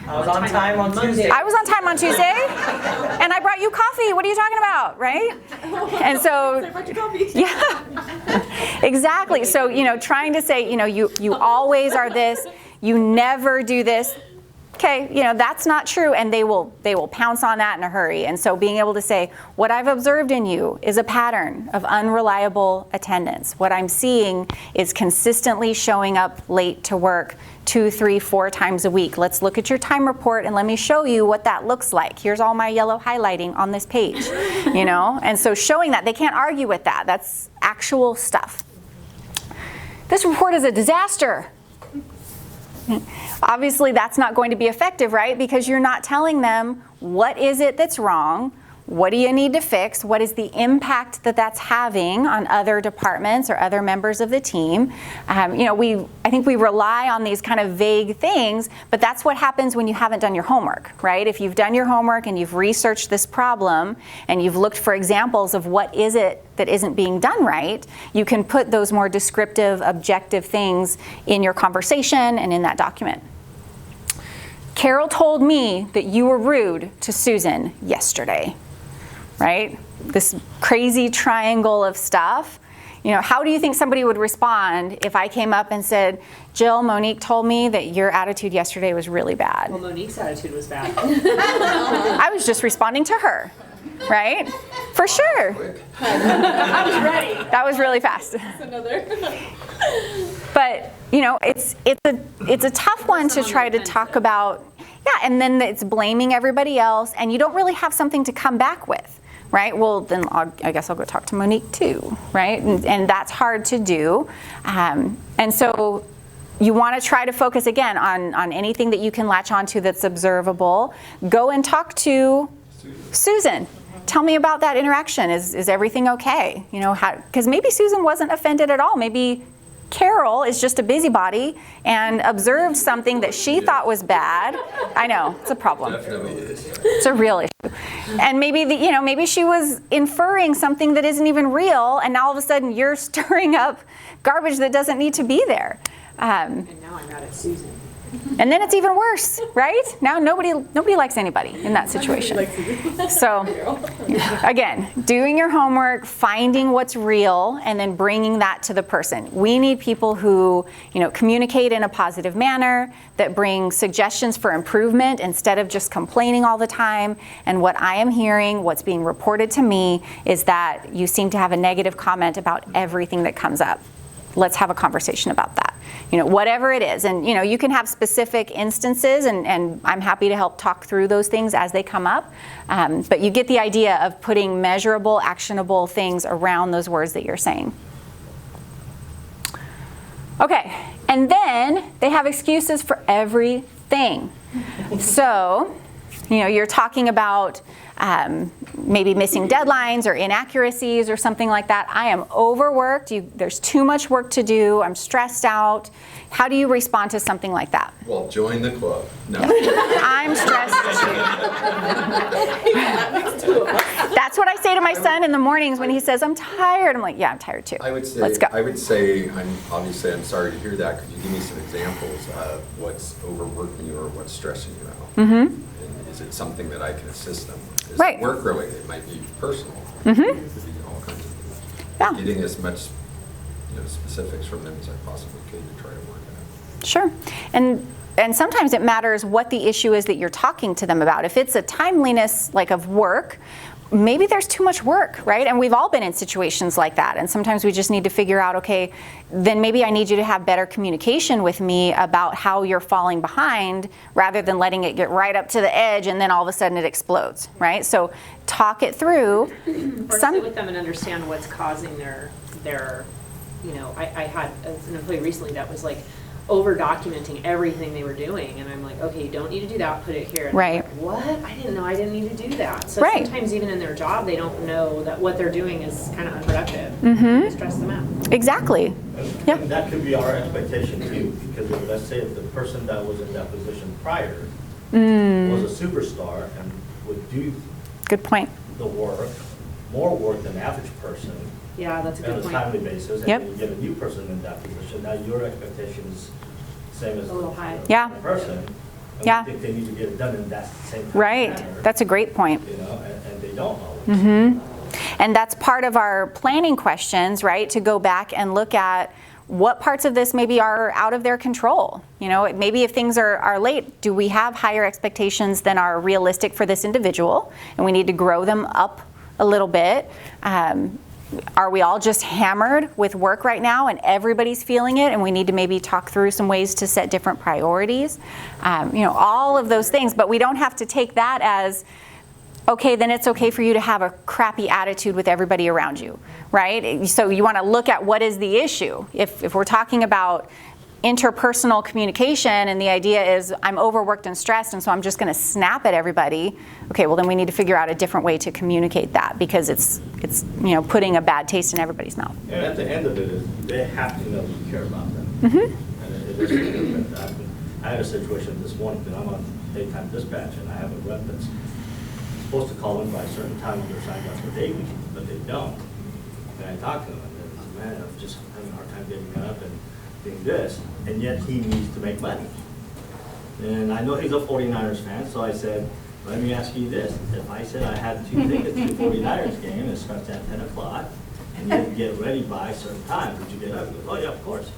I was on time on Tuesday. I was on time on Tuesday, and I brought you coffee. What are you talking about, right? And so, yeah, exactly. So, trying to say, you always are this, you never do this. Okay, that's not true, and they will pounce on that in a hurry. And so being able to say, what I've observed in you is a pattern of unreliable attendance. What I'm seeing is consistently showing up late to work 2, 3, 4 times a week. Let's look at your time report and let me show you what that looks like. Here's all my yellow highlighting on this page, And so showing that, they can't argue with that. That's actual stuff. This report is a disaster. Obviously, that's not going to be effective, right? Because you're not telling them what is it that's wrong, what do you need to fix, what is the impact that that's having on other departments or other members of the team. I think we rely on these kind of vague things, but that's what happens when you haven't done your homework, right? If you've done your homework and you've researched this problem and you've looked for examples of what is it that isn't being done right, you can put those more descriptive, objective things in your conversation and in that document. Carol told me that you were rude to Susan yesterday, right? This crazy triangle of stuff. How do you think somebody would respond if I came up and said, Jill, Monique told me that your attitude yesterday was really bad? Well, Monique's attitude was bad. I was just responding to her, right? For sure. I was ready. That was really fast. But, it's a tough one to try to talk about. Yeah, and then it's blaming everybody else, and you don't really have something to come back with. Right? Well, then I guess I'll go talk to Monique too, right? And that's hard to do. And so you want to try to focus again on anything that you can latch onto that's observable. Go and talk to Susan. Tell me about that interaction. Is everything okay? Because maybe Susan wasn't offended at all. Maybe Carol is just a busybody and observed something that she thought was bad. I know, it's a problem. Definitely is. It's a real issue. And maybe maybe she was inferring something that isn't even real, and now all of a sudden you're stirring up garbage that doesn't need to be there. And now I'm mad at Susan. And then it's even worse, right? Now nobody likes anybody in that situation. So again, doing your homework, finding what's real, and then bringing that to the person. We need people who, communicate in a positive manner, that bring suggestions for improvement instead of just complaining all the time. And what I am hearing, what's being reported to me, is that you seem to have a negative comment about everything that comes up. Let's have a conversation about that. Whatever it is. And, you can have specific instances, and I'm happy to help talk through those things as they come up. But you get the idea of putting measurable, actionable things around those words that you're saying. Okay, and then they have excuses for everything. So, you're talking about maybe missing deadlines or inaccuracies or something like that. I am overworked. There's too much work to do. I'm stressed out. How do you respond to something like that? Well, join the club. No. I'm stressed too. That's what I say to my son in the mornings when he says, I'm tired. I'm like, yeah, I'm tired too. Let's go. I'm sorry to hear that. Could you give me some examples of what's overworking you or what's stressing you out? Mm-hmm. And is it something that I can assist them with? Is Right. it work related? It might be personal. Mm-hmm. It could be all kinds of things. Yeah. Getting as much specifics from them as I possibly could to try to work it out. Sure. And sometimes it matters what the issue is that you're talking to them about. If it's a timeliness of work, maybe there's too much work, right? And we've all been in situations like that. And sometimes we just need to figure out, okay, then maybe I need you to have better communication with me about how you're falling behind rather than letting it get right up to the edge and then all of a sudden it explodes, right? So talk it through. Or sit with them and understand what's causing their I had an employee recently that was over documenting everything they were doing, and I'm like, okay, you don't need to do that, put it here. And right. Like, what? I didn't know I didn't need to do that. So right. sometimes even in their job, they don't know that what they're doing is kind of unproductive. Mm-hmm. Stress them out. Exactly. And that could be our expectation too, because let's say if the person that was in that position prior was a superstar and would do good point. The work, more work than the average person. Yeah, that's a good point. On a timely basis, and yep. then you get a new person in that position. Now your expectation is same as a little high. Yeah. The person. And yeah. we think they need to get it done in that same time. Right. Manner, that's a great point. And they don't always. Mm-hmm. And that's part of our planning questions, right? To go back and look at what parts of this maybe are out of their control. Maybe if things are late, do we have higher expectations than are realistic for this individual? And we need to grow them up a little bit. Are we all just hammered with work right now and everybody's feeling it and we need to maybe talk through some ways to set different priorities? All of those things, but we don't have to take that as, okay, then it's okay for you to have a crappy attitude with everybody around you, right? So you want to look at what is the issue. If we're talking about interpersonal communication and the idea is I'm overworked and stressed and so I'm just going to snap at everybody, okay, well then we need to figure out a different way to communicate that because it's putting a bad taste in everybody's mouth. And at the end of it is they have to know you care about them. Mm-hmm. And it is I had a situation this morning that I'm on daytime dispatch and I have a rep that's supposed to call in by a certain time when they're signed up for day week, but they don't. And I talked to them and they're man, I'm just having a hard time getting up and doing this, and yet he needs to make money. And I know he's a 49ers fan, so I said, let me ask you this. If I said I had 2 tickets to the 49ers game and it starts at 10 o'clock, and you have to get ready by a certain time, would you get up? He goes, oh yeah, of course.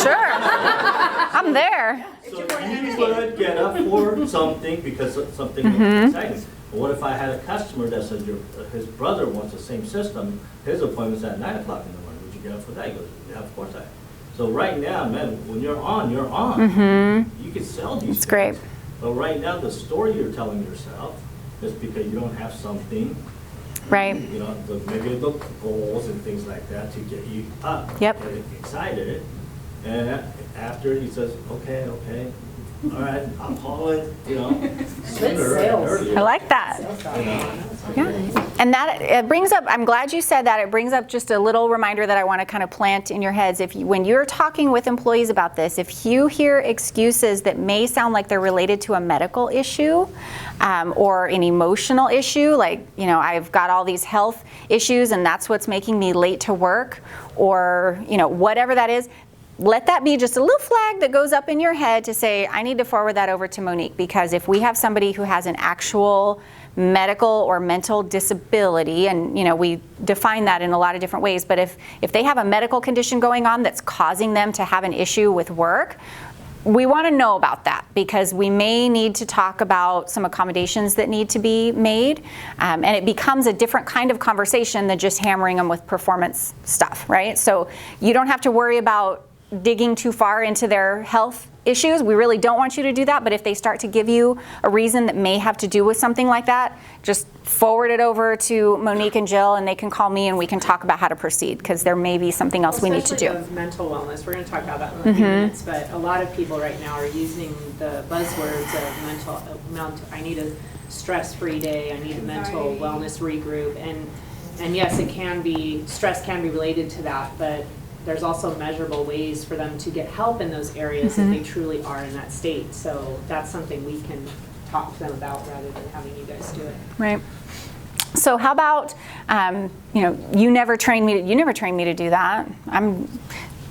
Sure. I'm there. So you would get up for something because something was exciting. But what if I had a customer that said his brother wants the same system, his appointment's at 9 o'clock in the morning, would you get up for that? He goes, yeah, of course I am. So right now, man, when you're on, you're on. Mm-hmm. You can sell these things. It's great. But right now, the story you're telling yourself is because you don't have something. Right. Maybe the goals and things like that to get you up. Yep. And excited. And after he says, okay, all right, I'll call it, sooner and earlier. I like that. Yeah. And that it brings up, I'm glad you said that, it brings up just a little reminder that I want to kind of plant in your heads. When you're talking with employees about this, if you hear excuses that may sound like they're related to a medical issue or an emotional issue, like, I've got all these health issues and that's what's making me late to work, or, whatever that is, let that be just a little flag that goes up in your head to say, I need to forward that over to Monique, because if we have somebody who has an actual medical or mental disability, and we define that in a lot of different ways, but if they have a medical condition going on that's causing them to have an issue with work, we want to know about that, because we may need to talk about some accommodations that need to be made, and it becomes a different kind of conversation than just hammering them with performance stuff, right? So you don't have to worry about digging too far into their health issues. We really don't want you to do that, but if they start to give you a reason that may have to do with something like that, just forward it over to Monique and Jill, and they can call me and we can talk about how to proceed, because there may be something else we need to do. Especially of mental wellness, we're going to talk about that in a few minutes, but a lot of people right now are using the buzzwords of mental, I need a stress-free day, I need a mental wellness regroup, and yes, stress can be related to that, but there's also measurable ways for them to get help in those areas if they truly are in that state. So that's something we can talk to them about rather than having you guys do it. Right. So how about, you never trained me to do that.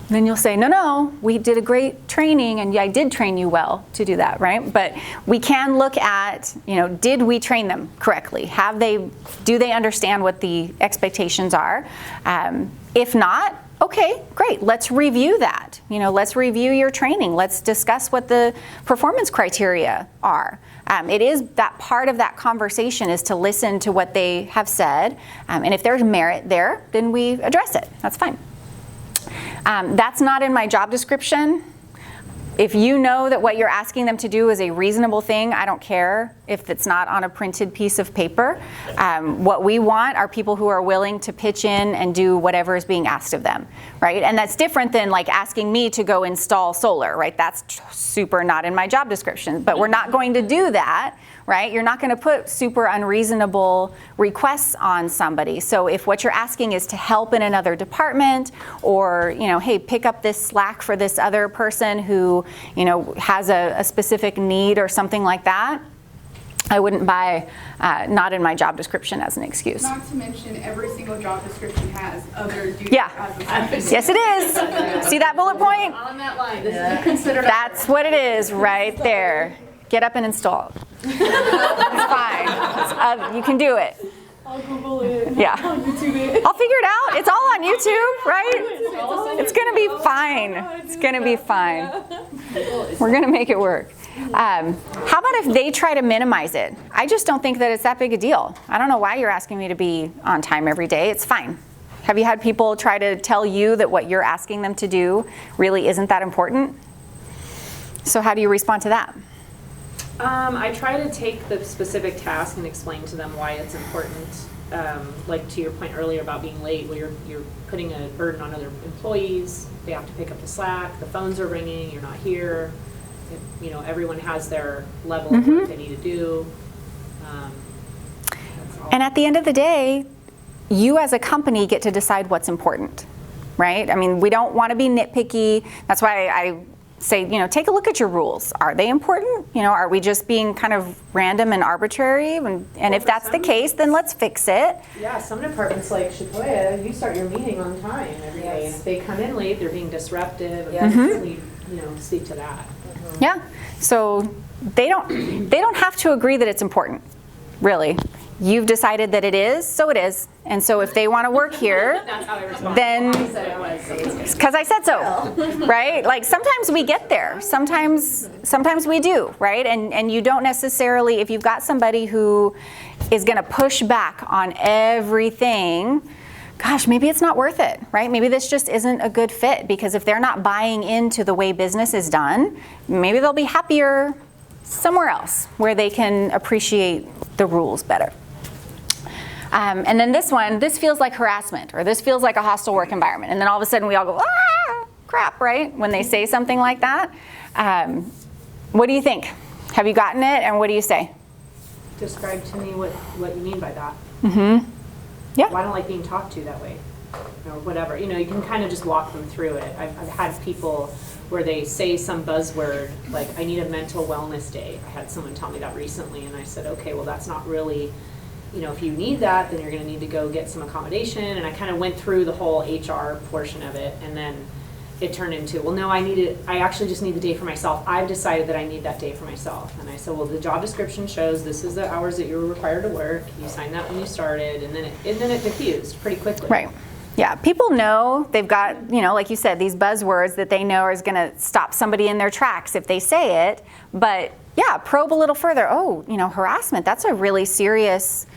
Then you'll say, no, we did a great training, and I did train you well to do that, right? But we can look at, did we train them correctly? Do they understand what the expectations are? If not, okay, great, let's review that. Let's review your training. Let's discuss what the performance criteria are. It is that part of that conversation is to listen to what they have said, and if there's merit there, then we address it. That's fine. That's not in my job description. If you know that what you're asking them to do is a reasonable thing, I don't care if it's not on a printed piece of paper. What we want are people who are willing to pitch in and do whatever is being asked of them, right? And that's different than like asking me to go install solar, right? That's super not in my job description, but we're not going to do that, right? You're not going to put super unreasonable requests on somebody. So if what you're asking is to help in another department, or, hey, pick up this slack for this other person who, has a specific need or something like that, I wouldn't buy not in my job description as an excuse. Not to mention, every single job description has other duties. Yeah. As Yes, it is. See that bullet point? On that line, this is considered. That's what it is right there. Get up and install. It's fine. You can do it. I'll Google it. Yeah. I'll YouTube it. I'll figure it out. It's all on YouTube, right? It's going to be fine. It's going to be fine. We're going to make it work. How about if they try to minimize it? I just don't think that it's that big a deal. I don't know why you're asking me to be on time every day. It's fine. Have you had people try to tell you that what you're asking them to do really isn't that important? So how do you respond to that? I try to take the specific task and explain to them why it's important. Like to your point earlier about being late, well, you're putting a burden on other employees. They have to pick up the slack. The phones are ringing. You're not here. Everyone has their level of work they need to do. And at the end of the day, you as a company get to decide what's important, right? I mean, we don't want to be nitpicky. That's why I say, take a look at your rules. Are they important? Are we just being kind of random and arbitrary? And if that's the case, then let's fix it. Yeah, some departments like Chapoya, you start your meeting on time every day. And if they come in late, they're being disruptive. And we, speak to that. Yeah. So they don't have to agree that it's important, really. You've decided that it is, so it is. And so if they want to work here, then, because I said so, right? Like sometimes we get there, sometimes we do, right? And you don't necessarily, if you've got somebody who is going to push back on everything, gosh, maybe it's not worth it, right? Maybe this just isn't a good fit, because if they're not buying into the way business is done, maybe they'll be happier somewhere else where they can appreciate the rules better. And then this feels like harassment, or this feels like a hostile work environment. And then all of a sudden we all go, crap, right? When they say something like that. What do you think? Have you gotten it, and what do you say? Describe to me what you mean by that. Yeah. Well, I don't like being talked to that way, or whatever. You can kind of just walk them through it. I've had people where they say some buzzword, like, I need a mental wellness day. I had someone tell me that recently, and I said, okay, well, that's not really, if you need that, then you're going to need to go get some accommodation. And I kind of went through the whole HR portion of it, and then it turned into, well, no, I actually just need the day for myself. I've decided that I need that day for myself. And I said, well, the job description shows this is the hours that you're required to work. You signed that when you started, and then it diffused pretty quickly. Right. Yeah, people know they've got, like you said, these buzzwords that they know is going to stop somebody in their tracks if they say it. But yeah, probe a little further. Oh, harassment, that's a really serious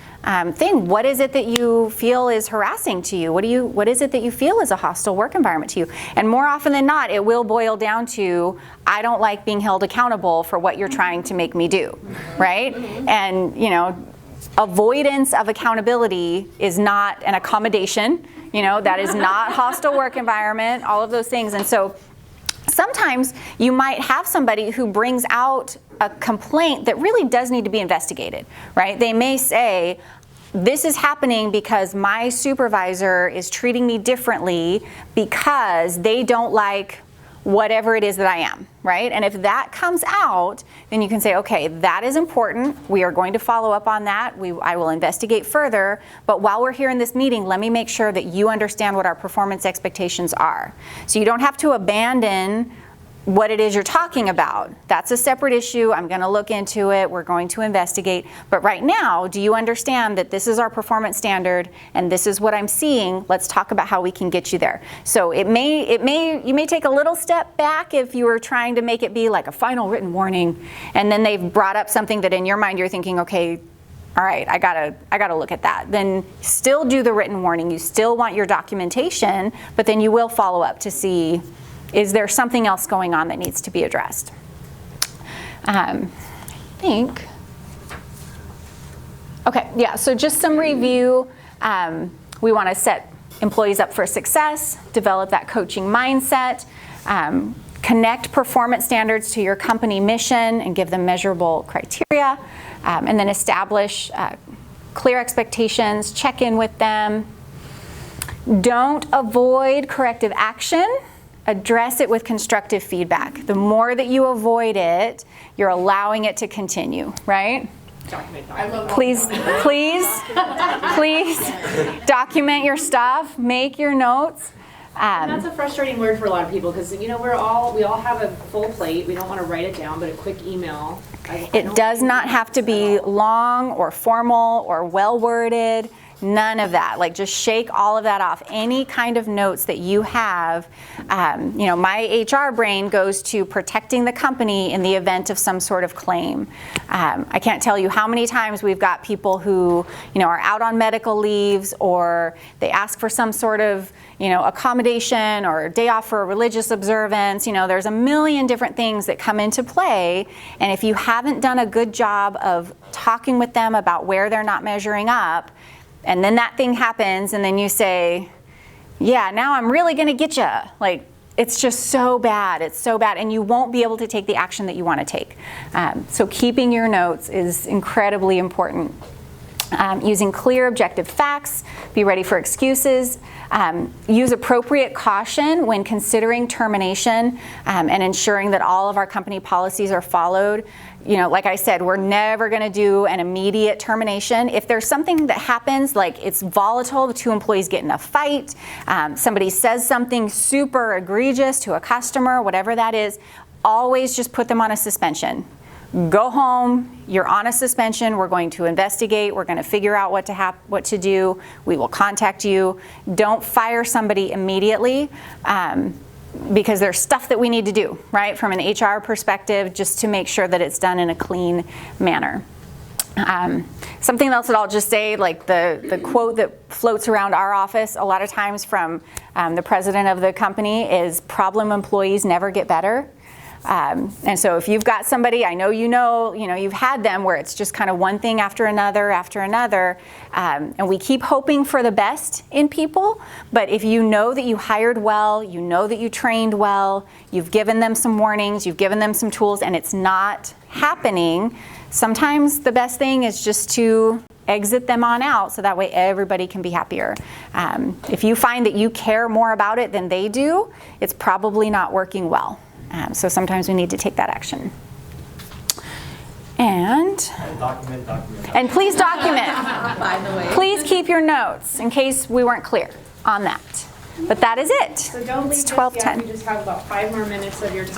thing. What is it that you feel is harassing to you? What is it that you feel is a hostile work environment to you? And more often than not, it will boil down to, I don't like being held accountable for what you're trying to make me do, right? And, avoidance of accountability is not an accommodation. That is not hostile work environment, all of those things. And so sometimes you might have somebody who brings out a complaint that really does need to be investigated, right? They may say, this is happening because my supervisor is treating me differently because they don't like whatever it is that I am, right? And if that comes out, then you can say, okay, that is important. We are going to follow up on that. I will investigate further. But while we're here in this meeting, let me make sure that you understand what our performance expectations are. So you don't have to abandon what it is you're talking about. That's a separate issue. I'm going to look into it. We're going to investigate. But right now, do you understand that this is our performance standard and this is what I'm seeing? Let's talk about how we can get you there. So you may take a little step back if you were trying to make it be like a final written warning, and then they've brought up something that in your mind you're thinking, okay, all right, I gotta look at that. Then still do the written warning. You still want your documentation, but then you will follow up to see, is there something else going on that needs to be addressed? I think. Okay, yeah, so just some review. We want to set employees up for success, develop that coaching mindset, connect performance standards to your company mission and give them measurable criteria, and then establish clear expectations, check in with them. Don't avoid corrective action. Address it with constructive feedback. The more that you avoid it, you're allowing it to continue, right? Please document your stuff, make your notes. And that's a frustrating word for a lot of people because we all have a full plate. We don't want to write it down, but a quick email. It does not have to be long or formal or well worded. None of that. Like, just shake all of that off. Any kind of notes that you have, my HR brain goes to protecting the company in the event of some sort of claim. I can't tell you how many times we've got people who, are out on medical leaves, or they ask for some sort of, accommodation or a day off for a religious observance. There's a million different things that come into play. And if you haven't done a good job of talking with them about where they're not measuring up, and then that thing happens, and then you say, yeah, now I'm really going to get you. Like, it's just so bad. It's so bad. And you won't be able to take the action that you want to take. So keeping your notes is incredibly important. Using clear, objective facts. Be ready for excuses. Use appropriate caution when considering termination and ensuring that all of our company policies are followed. Like I said, we're never going to do an immediate termination. If there's something that happens, like it's volatile, the two employees get in a fight, somebody says something super egregious to a customer, whatever that is, always just put them on a suspension. Go home, you're on a suspension, we're going to investigate, we're going to figure out what to do, we will contact you. Don't fire somebody immediately. Because there's stuff that we need to do, right, from an HR perspective, just to make sure that it's done in a clean manner. Something else that I'll just say, like the quote that floats around our office a lot of times from the president of the company is, problem employees never get better. And so if you've got somebody, I know you've had them where it's just kind of one thing after another, and we keep hoping for the best in people, but if you know that you hired well, you know that you trained well, you've given them some warnings, you've given them some tools, and it's not happening, sometimes the best thing is just to exit them on out so that way everybody can be happier. If you find that you care more about it than they do, it's probably not working well. So sometimes we need to take that action. And please document. By the way. Please keep your notes in case we weren't clear on that. But that is it. So don't leave It's just yet. 12:10. We just have about 5 more minutes of your time